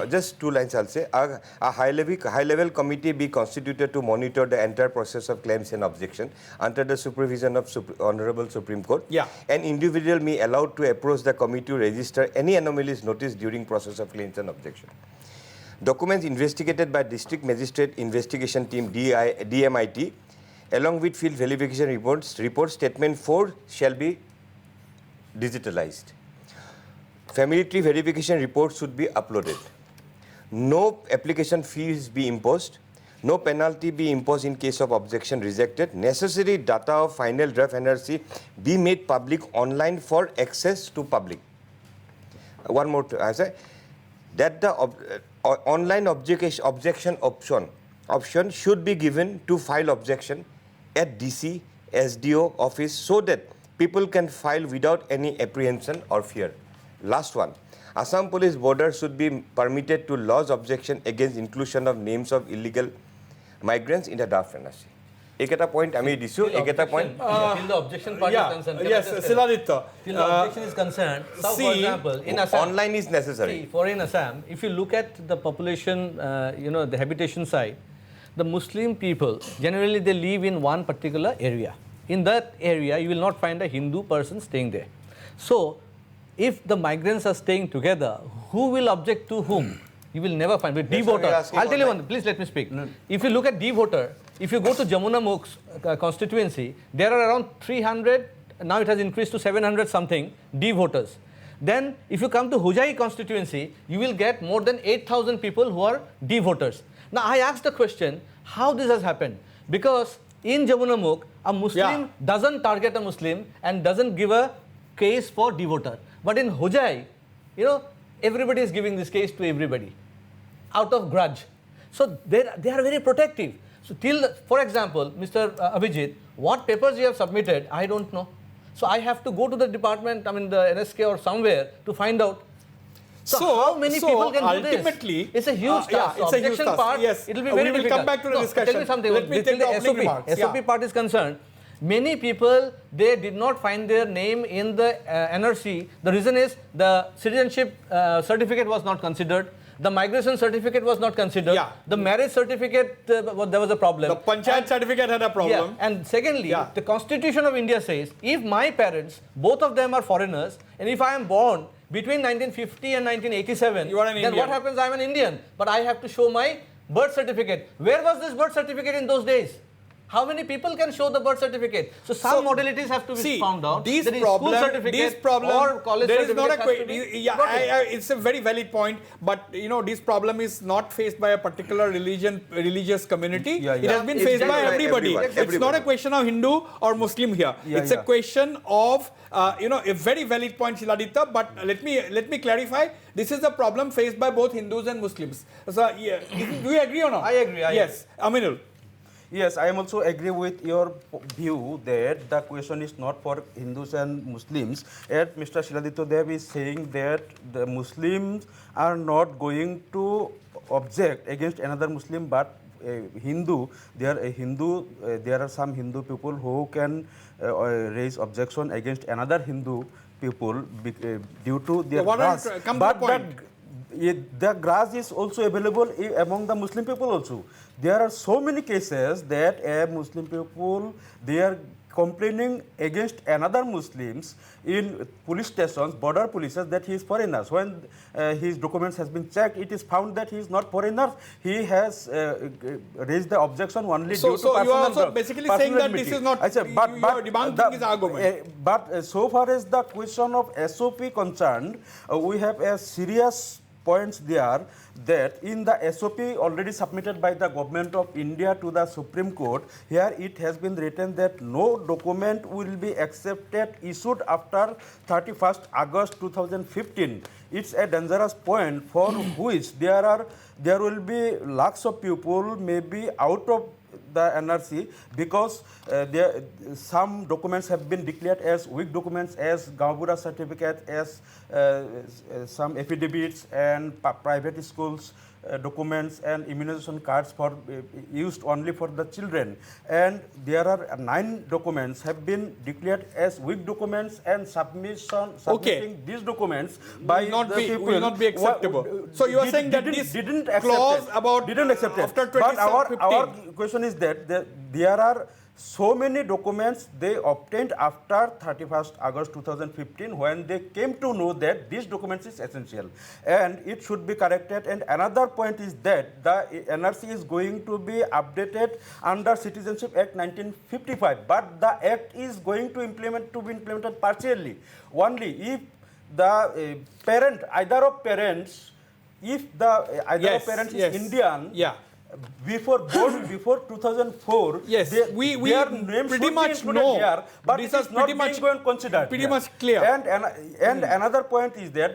just 2 lines I'll say. A high-level committee be constituted to monitor the entire process of claims and objection under the supervision of Honorable Supreme Court. Yeah. An individual may allowed to approach the committee to register any anomalies noticed during process of claims and objection. Documents investigated by District Magistrate Investigation Team DMIT along with field verification reports, report statement 4 shall be digitalized. family tree verification report should be uploaded. No application fees be imposed. No penalty be imposed in case of objection rejected. Necessary data of final draft NRC be made public online for access to public. One more, I say that the online objection option should be given to file objection at DC, SDO office so that people can file without any apprehension or fear. Last one, Assam Police Board should be permitted to lodge objection against inclusion of names of illegal migrants in the draft NRC. Ekata point I made issue. Ekata point. Till the objection part is concerned. Yes, Siladitya. Till the objection is concerned. So, for example, in Assam, online is necessary. for in Assam, if you look at the population, the habitation side, the Muslim people generally they live in one particular area. In that area, you will not find a Hindu person staying there. So, if the migrants are staying together, who will object to whom? You will never find. But D-voter, I'll tell you one, please let me speak. No. If you look at D-voter, if you go to Jamuna Mukh's constituency, there are around 300, now it has increased to 700 something D-voters. Then if you come to Hussain constituency, you will get more than 8,000 people who are D-voters. Now I asked the question, how this has happened? Because in Jamuna Mukh, a Muslim doesn't target a Muslim and doesn't give a case for D-voter. But in Hussain, everybody is giving this case to everybody out of grudge. So they are very protective. So for example, Mr. Abhijit, what papers you have submitted, I don't know. So I have to go to the department, the NSK or somewhere to find out. So how many people can ultimately, do this? It's a huge task. It's a huge task. Part, yes. It will be very difficult. We will come back to the discussion. Tell me something. Let me take the opening remarks. SOP part is concerned. Many people, they did not find their name in the NRC. The reason is the citizenship certificate was not considered. The migration certificate was not considered. Yeah. The marriage certificate, there was a problem. The Panchayat certificate had a problem. Yeah. And secondly, the Constitution of India says, if my parents, both of them are foreigners, and if I am born between 1950 and 1987, you are an then Indian. what happens? I am an Indian. But I have to show my birth certificate. Where was this birth certificate in those days? How many people can show the birth certificate? So some modalities have to be found out. These problems or college there is not a it's a very valid point, but this problem is not faced by a particular religious community. It has been faced by everybody. It's not a question of Hindu or Muslim here. It's a question of a very valid point, Siladitya. But let me clarify. This is a problem faced by both Hindus and Muslims. So do you agree or not? I agree. Yes, Aminul. Yes, I am also agree with your view that the question is not for Hindus and Muslims. As Mr. Siladitya Dev is saying that the Muslims are not going to object against another Muslim, but Hindu. There are some Hindu people who can raise objection against another Hindu people due to their caste. The grass is also available among the Muslim people also. There are so many cases that Muslim people, they are complaining against another Muslims in police stations, border polices, that he is foreigners. When his documents has been checked, it is found that he is not foreigner. He has raised the objection only due to personal. So you are also basically saying that this is not, you are debunking his argument. But so far as the question of SOP concerned, we have a serious points there that in the SOP already submitted by the government of India to the Supreme Court, here it has been written that no document will be accepted issued after 31st August 2015. It's a dangerous point for which there will be lakhs of people maybe out of the NRC because some documents have been declared as weak documents, as Gambura certificate, as some affidavits and private schools documents and immunization cards for used only for the children. And there are 9 documents have been declared as weak documents, and submitting these documents by the people will not be acceptable. So you are saying that this didn't clause about didn't accept it. After But our 2015. question is that there are so many documents they obtained after 31st August 2015 when they came to know that these documents is essential and it should be corrected. And another point is that the NRC is going to be updated under Citizenship Act 1955, but the act is going to be implemented partially. Only if the parent, either of parents, if the either Yes, of parents yes. is Indian, Yeah. born before 2004, Yes, we their name pretty should be much included know. here, but This it is is not pretty being much- going considered. pretty here. much clear. And another point is that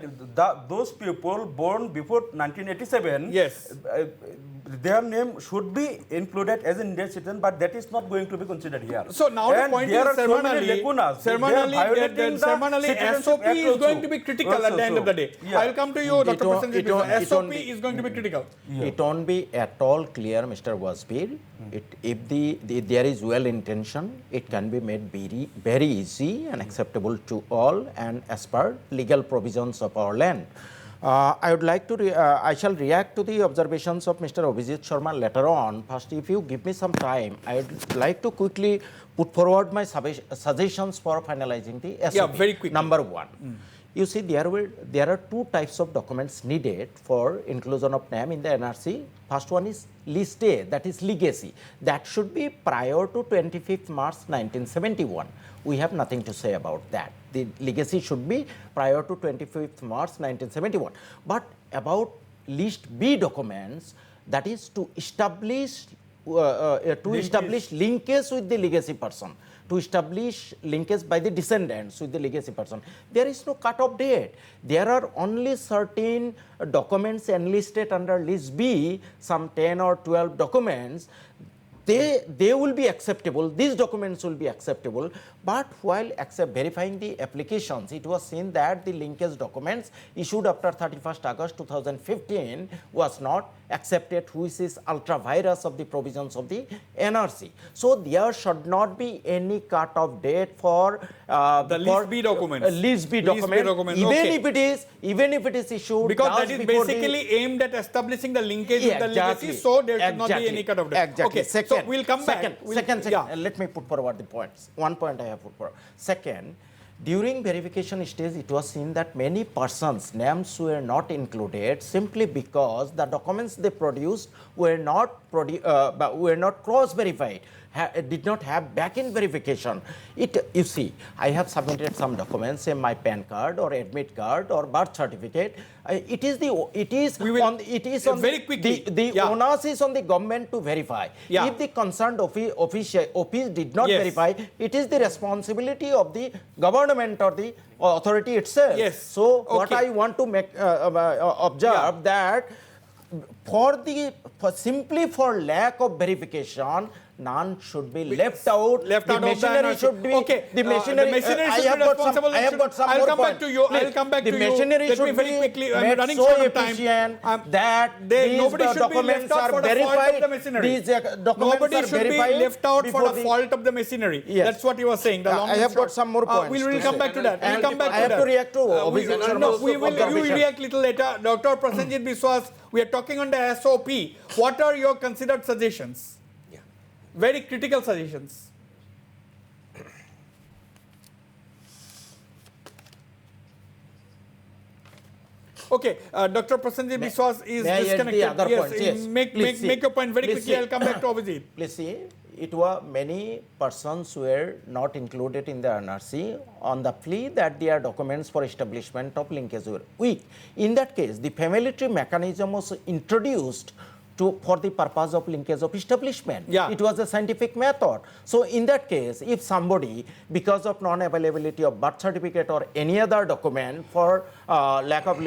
those people born before 1987, Yes. their name should be included as an Indian citizen, but that is not going to be considered here. So now the And point there is are so many ceremonially, lacunas. They are violating the ceremonially Citizenship SOP Act is going also. to be critical at Also, the end of the day. yeah. I'll come to you, Dr. Prasenjit. it won't SOP be- is going to be critical. It won't be at all clear, Mr. Wasbir. If there is well intention, it can be made very easy and acceptable to all and as per legal provisions of our land. I would like to, I shall react to the observations of Mr. Abhijit Sharma later on. First, if you give me some time, I would like to quickly put forward my suggestions for finalizing the SOP. Yeah, very quickly. Number one. You see, there are two types of documents needed for inclusion of name in the NRC. First one is list A, that is legacy. That should be prior to 25th March 1971. We have nothing to say about that. The legacy should be prior to 25th March 1971. But about list B documents, that is to establish linkage with the legacy person, to establish linkage by the descendants with the legacy person. There is no cut-off date. There are only certain documents enlisted under list B, some 10 or 12 documents. They will be acceptable, these documents will be acceptable, but while verifying the applications, it was seen that the linkage documents issued after 31st August 2015 was not accepted, which is ultra virus of the provisions of the NRC. So there should not be any cut-off date for The list B documents. List B List B document, documents, even okay. if it is issued Because just that is before the- basically aimed at establishing the linkage with the Exactly. legacy, so there should not be Exactly. any cut of date. Exactly. Okay, Second, so we'll come back. Second, Yeah. let me put forward the points. One point I have put forward. Second, during verification stage, it was seen that many persons' names were not included simply because the documents they produced were not cross-verified. Did not have back-end verification. You see, I have submitted some documents, say my PAN card or admit card or birth certificate. It is Very quickly. The Yeah. onus is on the government to verify. Yeah. If the concerned office did not Yes. verify, it is the responsibility of the government or the authority itself. Yes. So what Okay. I want to make observe that simply for lack of verification, none should be left out. Left the out of the machinery NRC. should be Okay. the machinery. The machinery I should have be got some. responsible. I have got some I'll more come back points. to you. Please. I'll come back the to you. machinery Let should me very be quickly. I'm made running so short of time. efficient that Nobody these should be left documents out are for the fault of verified. the machinery. These documents Nobody are should be verified left out for before the fault of the machinery. Yes. That's what you were saying. The long I and have got short. some more points We will to come say. back to that. We'll And come back I to have that. to react to Abhijit No, Sharma's you will observation. react little later. Dr. Prasenjit Biswas, we are talking on the SOP. What are your considered suggestions? Very critical suggestions. Okay, Dr. Prasenjit Biswas is may I add the disconnected. other points? Yes. Make your point very Please quickly. see. I'll come back to Abhijit. Please see, it were many persons were not included in the NRC on the plea that their documents for establishment of linkage were weak. In that case, the family tree mechanism was introduced for the purpose of linkage of establishment. Yeah. It was a scientific method. So in that case, if somebody, because of non-availability of birth certificate or any other document for lack of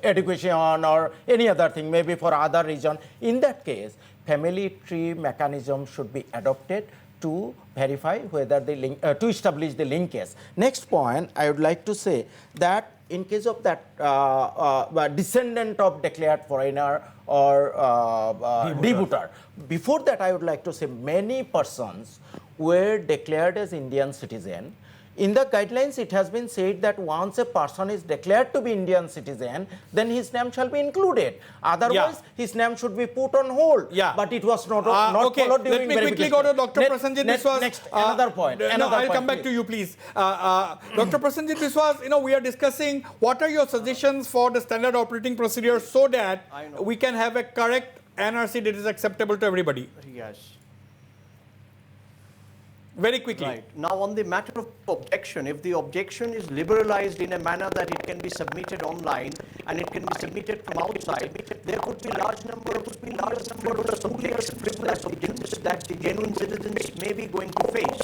education or any other thing, maybe for other reason, in that case, family tree mechanism should be adopted to verify whether the link, to establish the linkage. Next point, I would like to say that in case of that descendant of declared foreigner or debooter, before that I would like to say many persons were declared as Indian citizen. In the guidelines, it has been said that once a person is declared to be Indian citizen, then his name shall be included. Otherwise, his name should be put on hold. Yeah. But it was not Okay, followed during let me quickly go to Dr. Prasenjit Biswas. Next, another point. I'll come back to you, please. Dr. Prasenjit Biswas, we are discussing what are your suggestions for the standard operating procedure so that we can have a correct NRC that is acceptable to everybody. Yes. Very quickly. Right. Now, on the matter of objection, if the objection is liberalized in a manner that it can be submitted online and it can be submitted from outside, there could be large number of frivolous objections that the genuine citizens may be going to face.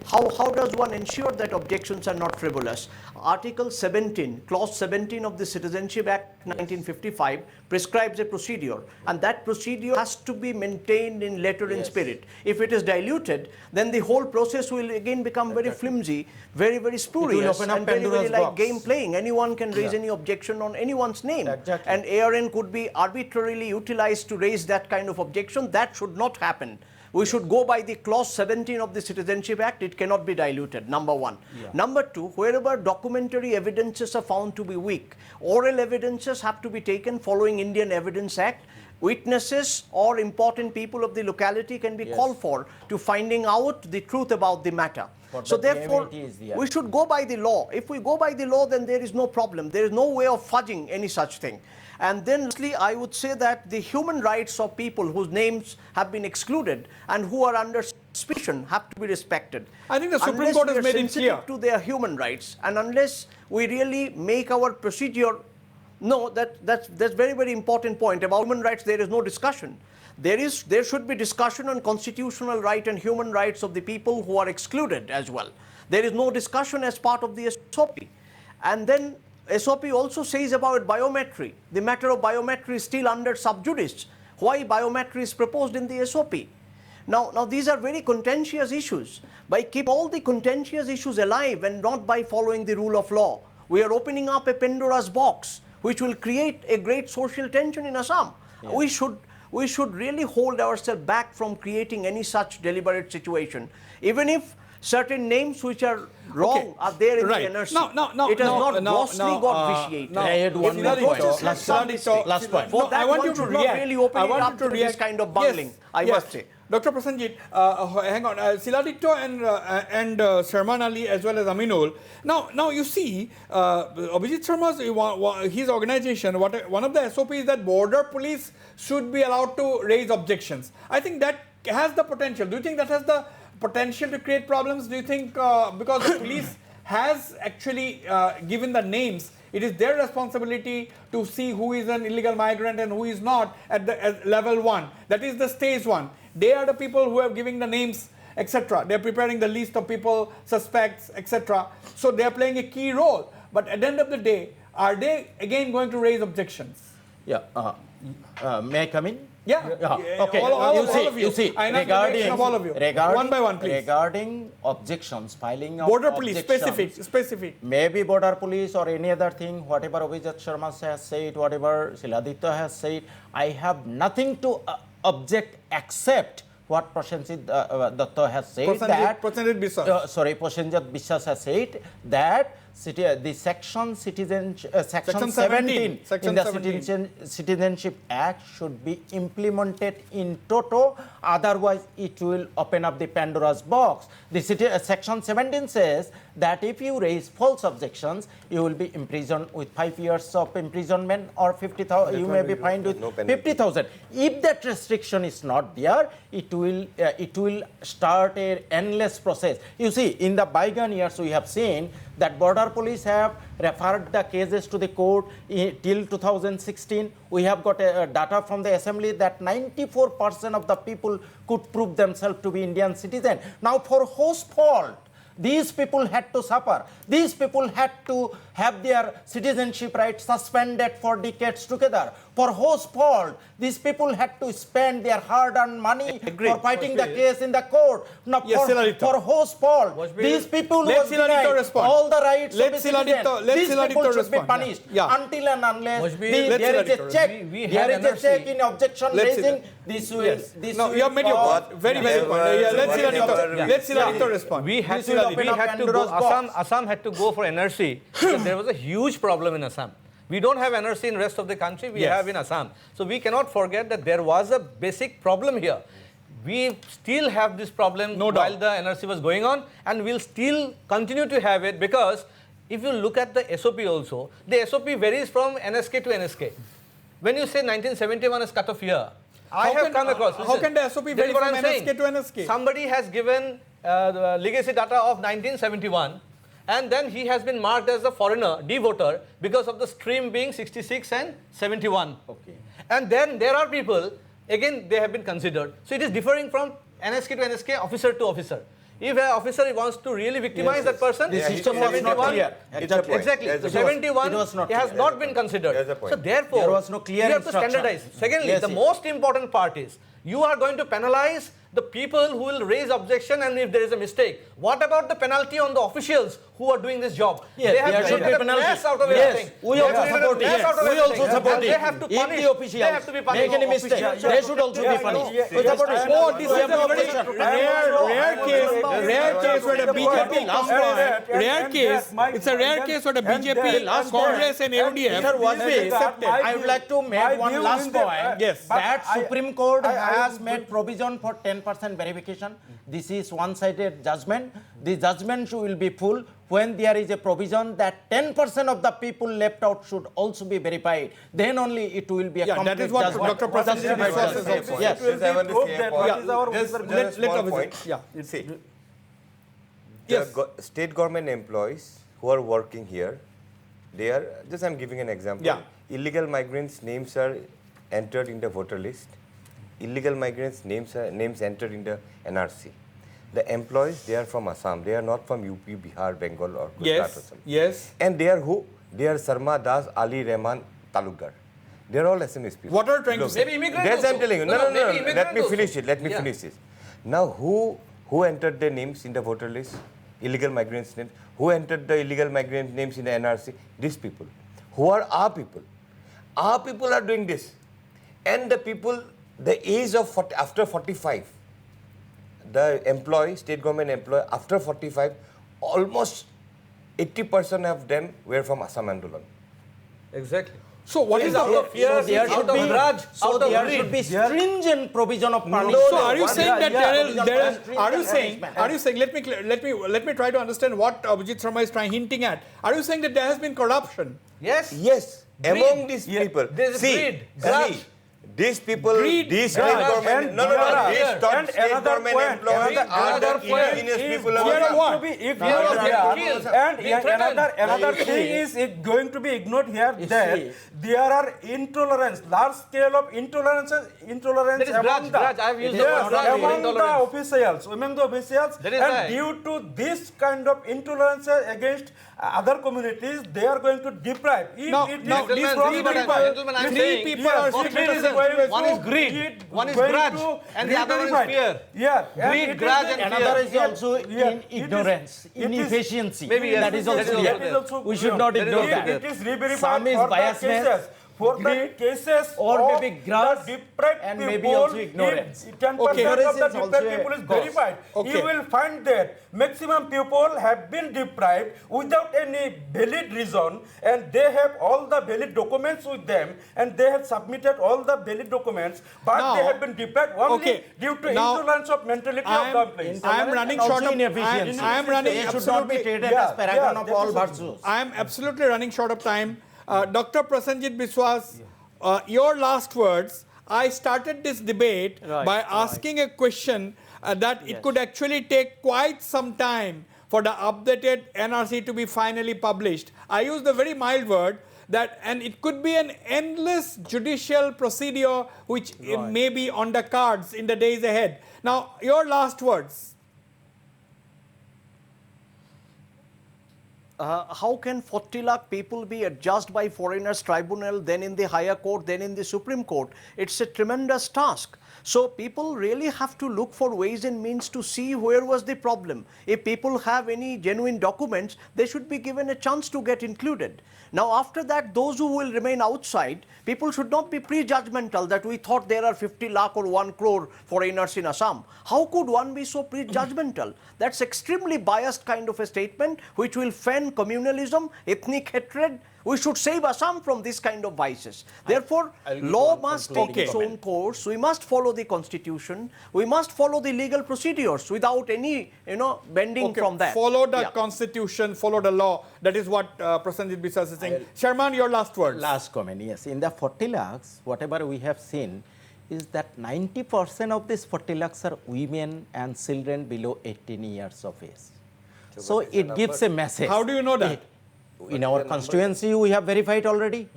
How does one ensure that objections are not frivolous? Article 17, Clause 17 of the Citizenship Act 1955 prescribes a procedure, and that procedure has to be maintained in letter and spirit. If it is diluted, then the whole process will again become very flimsy, very, very spurious, open up and very, very Pandora's like box. game playing. Anyone can raise any objection on anyone's name. Exactly. And ARN could be arbitrarily utilized to raise that kind of objection. That should not happen. We should go by the Clause 17 of the Citizenship Act. It cannot be diluted, number one. Number two, wherever documentary evidences are found to be weak, oral evidences have to be taken following Indian Evidence Act. Witnesses or important people of the locality can be called for to finding out the truth about the matter. So therefore, we should go by the law. If we go by the law, then there is no problem. There is no way of fudging any such thing. And then lastly, I would say that the human rights of people whose names have been excluded and who are under suspicion have to be respected. I think the Supreme Court has made it clear. To their human rights, and unless we really make our procedure, no, that's very, very important point. About human rights, there is no discussion. There should be discussion on constitutional right and human rights of the people who are excluded as well. There is no discussion as part of the SOP. And then SOP also says about biometry. The matter of biometry is still under sub judice. Why biometry is proposed in the SOP? Now these are very contentious issues. By keep all the contentious issues alive and not by following the rule of law, we are opening up a Pandora's box, which will create a great social tension in Assam. We should really hold ourselves back from creating any such deliberate situation, even if certain names which are wrong are there in the NRC. It has not grossly got vitiated. I had one more point. Last point. For that, I want one you to should not react. really open I it want up you to to react. this kind of bungling, I must say. Dr. Prasenjit, hang on. Siladitya and Sharman Ali as well as Aminul. Now you see, Abhijit Sharma's his organization. One of the SOPs is that border police should be allowed to raise objections. I think that has the potential. Do you think that has the potential to create problems? Do you think because the police has actually given the names, it is their responsibility to see who is an illegal migrant and who is not at level 1. That is the stage 1. They are the people who have given the names, etc. They are preparing the list of people, suspects, etc. So they are playing a key role. But at the end of the day, are they again going to raise objections? Yeah. May I come in? Yeah. Okay. All of you. You see, I know the reaction of all of you. One by one, please. Regarding objections, filing of Border police, objections, specific. Maybe border police or any other thing, whatever Abhijit Sharma has said, whatever Siladitya has said, I have nothing to object except what Prasenjit Datta has said. Prasenjit Biswas. Prasenjit Biswas has said that the section 17 in the Citizenship Act should be implemented in toto, otherwise it will open up the Pandora's box. The section 17 says that if you raise false objections, you will be imprisoned with 5 years of imprisonment or 50,000. You may be fined with 50,000. If that restriction is not there, it will start an endless process. You see, in the bygone years, we have seen that border police have referred the cases to the court till 2016. We have got data from the assembly that 94% of the people could prove themselves to be Indian citizens. Now, for whose fault? These people had to suffer. These people had to have their citizenship rights suspended for decades together. For whose fault? These people had to spend their hard-earned money for fighting the case in the court. Now, for whose fault? These people were denied all the rights of the citizen. These people should be punished until and unless there is a check. There is a check in objection raising. This will. No, you have made your point. Very point. Let Siladitya respond. We had to go. Assam had to go for NRC because there was a huge problem in Assam. We don't have NRC in the rest of the country, we have in Assam. So we cannot forget that there was a basic problem here. We still have this problem while the NRC was going on, and we'll still continue to have it because if you look at the SOP also, the SOP varies from NSK to NSK. When you say 1971 is cut off here, I have come across. How can the SOP vary from NSK to NSK? Somebody has given the legacy data of 1971, and then he has been marked as a foreigner, D-voter, because of the stream being 66 and 71. Okay. And then there are people, again, they have been considered. So it is differing from NSK to NSK, officer to officer. If an officer wants to really victimize that person, The system was not clear. Exactly. There's a point. 71 It was not has clear. not been considered. There's a point. So therefore, There was no clear you have to instruction. standardize. Secondly, Yes, the yes. most important part is you are going to penalize the people who will raise objection and if there is a mistake. What about the penalty on the officials who are doing this job? Yes, they have there should created be a penalty. mess out of Yes, everything. we They have also created a support it. mess out of We everything. also support And it. They have to If punish. the officials They have to be punished. make any mistake, they should also be punished. We support it. Oh, this We is have a no very objection. rare case where the BJP it's a rare case where the BJP, Congress and AUDF Sir, Wasbir, accepted. I would like to make one last point. Yes. That Supreme Court has made provision for 10% verification. This is one-sided judgment. The judgment will be full when there is a provision that 10% of the people left out should also be verified. Then only it will be a Yeah, complete that is what judgment. Dr. Prasenjit Biswas is also. Yes. Just I want to say a point. Yeah, let small us- point. yeah. See, Yes. the state government employees who are working here, they are, just I'm giving an example. Yeah. Illegal migrants' names are entered in the voter list. Illegal migrants' names entered in the NRC. The employees, they are from Assam. They are not from UP, Bihar, Bengal or Gujarat or Yes, something. yes. And they are who? They are Sarma Das, Ali Rahman, Talukdar. They are all SMS people. What are you trying to Look, say? Maybe immigrant That's also. I'm telling you. No, No, maybe Let immigrant me also. finish it. Let me Yeah. finish this. Now, who entered their names in the voter list? Illegal migrants' names. Who entered the illegal migrant names in the NRC? These people. Who are our people? Our people are doing this. And the people, the age of 40, after 45, the employee, state government employee, after 45, almost 80% of them were from Assam Andolan. Exactly. So what is Out the of fear, there out should of be grudge, out of there greed. should be stringent provision of punishment. So are you saying that are you Stringent saying let me try to understand what Abhijit Sharma is hinting at. Are you saying that there has been corruption? Yes. Yes, Greed. among these people. There is greed, grudge. These people, Greed, these grudge, state government, and no, fear. these top And state another government point, employees are the another point indigenous is people of fear of Assam. what? If Fear of there getting are- killed, and being threatened. another You thing see. is going to be ignored here You that see. there are intolerance, large scale of intolerance There is among grudge, grudge. I have used the yes, word grudge, among the intolerance. officials, That is and right. due to this kind of intolerance against other communities, they are going to deprive. If Now- it is now, Gentlemen, these from three people- gentlemen, I'm three saying, people are for sitting three in the reasons. situation. One is greed, one is going grudge, to and the other one is deprive. fear. Yeah, and Greed, it is grudge, the- and Another fear. is also Yeah, in ignorance, it is- inefficiency. Maybe yes, that is also that is there. also That is also We should clear. not That is ignore also that. there. It is re-verified Some is for the biasness, cases. For the greed, cases or of maybe grudge, the deprived and people, maybe also ignorance. if 10% Okay. of the Ignorance is deprived also a people is cause. verified, Okay. you will find that maximum people have been deprived without any valid reason, and they have all the valid documents with them, and they have submitted all the valid documents, but Now- they have been deprived only Okay. due to Now, intolerance of mentality of the employees. I am running and short also of inefficiency. I am running They should not be absolutely treated Yeah, as paragon yeah, of that all is virtues. I am absolutely running short of time. Dr. Prasenjit Biswas, your last words. I started this debate by asking a question that it could actually take quite some time for the updated NRC to be finally published. I used a very mild word that, and it could be an endless judicial procedure which may be on the cards in the days ahead. Now, your last words. How can 40 lakh people be adjudged by foreigners tribunal, then in the higher court, then in the Supreme Court? It's a tremendous task. So people really have to look for ways and means to see where was the problem. If people have any genuine documents, they should be given a chance to get included. Now after that, those who will remain outside, people should not be prejudgmental that we thought there are 50 lakh or 1 crore foreigners in Assam. How could one be so prejudgmental? That's extremely biased kind of a statement which will fan communalism, ethnic hatred. We should save Assam from this kind of vices. Therefore, law must take its own course. We must follow the constitution. We must follow the legal procedures without any, bending from that. Follow the Yeah. constitution, follow the law. That is what Prasenjit Biswas is saying. Sharman, your last words. Last comment, yes. In the 40 lakhs, whatever we have seen, is that 90% of these 40 lakhs are women and children below 18 years of age. So it gives a message. How do you know that? In our constituency, we have verified already.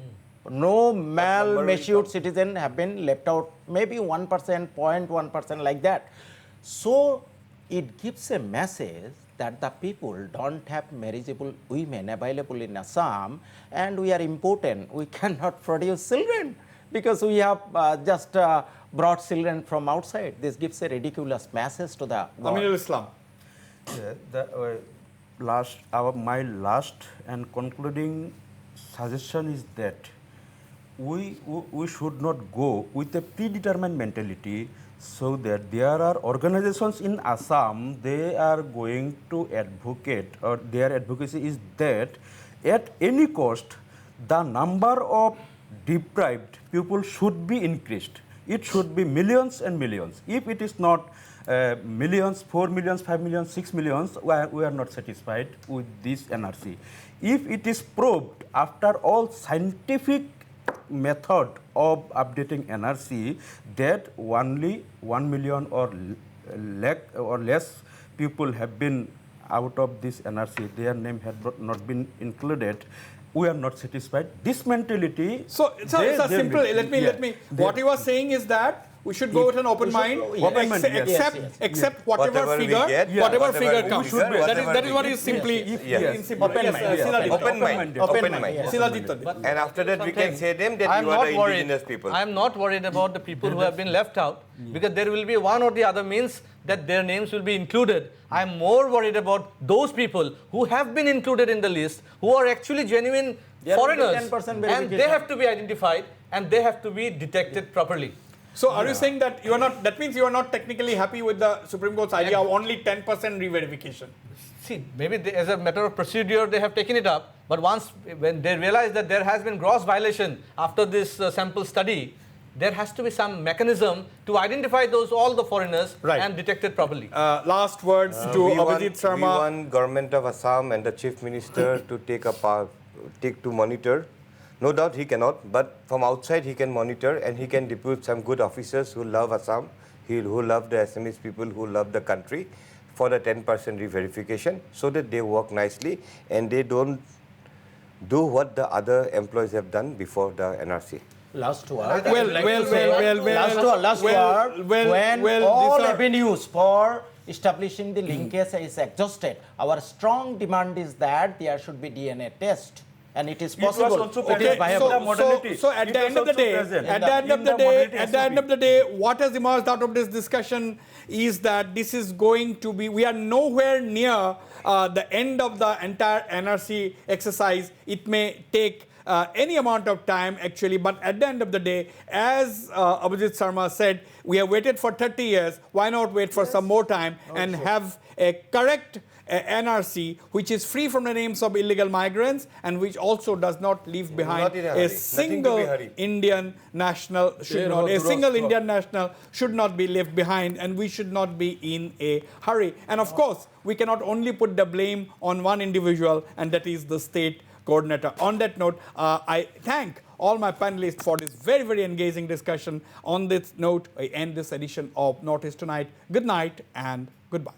No malmeasured citizen have been left out, maybe 1%, 0.1% like that. So it gives a message that the people don't have marriageable women available in Assam, and we are important. We cannot produce children because we have just brought children from outside. This gives a ridiculous message to the world. Aminul Islam. My last and concluding suggestion is that we should not go with a predetermined mentality, so that there are organizations in Assam, they are going to advocate, or their advocacy is that at any cost the number of deprived people should be increased. It should be millions and millions. If it is not millions, 4 millions, 5 millions, 6 millions, we are not satisfied with this NRC. If it is proved after all scientific method of updating NRC that only 1 million or less people have been out of this NRC, their name had not been included, we are not satisfied. This mentality. So it's a simple. Let me. What you are saying is that we should go with an open mind, accept whatever figure comes. That is what is simply Open mind. And after that, we can say them that you are the indigenous people. I am not worried about the people who have been left out, because there will be one or the other means that their names will be included. I am more worried about those people who have been included in the list, who are actually genuine foreigners, and they have to be identified and they have to be detected properly. So are you saying that you are not? That means you are not technically happy with the Supreme Court's idea of only 10% re-verification. See, maybe as a matter of procedure they have taken it up, but when they realize that there has been gross violation after this sample study, there has to be some mechanism to identify all the foreigners and detect it properly. Last words to Abhijit Sharma. We want government of Assam and the Chief Minister to take to monitor. No doubt he cannot, but from outside he can monitor, and he can depute some good officers who love Assam, who love the Assamese people, who love the country, for the 10% re-verification, so that they work nicely and they don't do what the other employees have done before the NRC. Last word. When all avenues for establishing the linkage is exhausted, our strong demand is that there should be DNA test. And it is possible. It is viable. So at the end of the day, what has emerged out of this discussion is that this is going to be, we are nowhere near the end of the entire NRC exercise. It may take any amount of time actually, but at the end of the day, as Abhijit Sharma said, we have waited for 30 years. Why not wait for some more time and have a correct NRC which is free from the names of illegal migrants and which also does not leave behind a single Indian national Indian national should not be left behind, and we should not be in a hurry. And of course, we cannot only put the blame on one individual, and that is the state coordinator. On that note, I thank all my panelists for this very, very engaging discussion. On this note, I end this edition of Northeast Tonight. Good night and goodbye.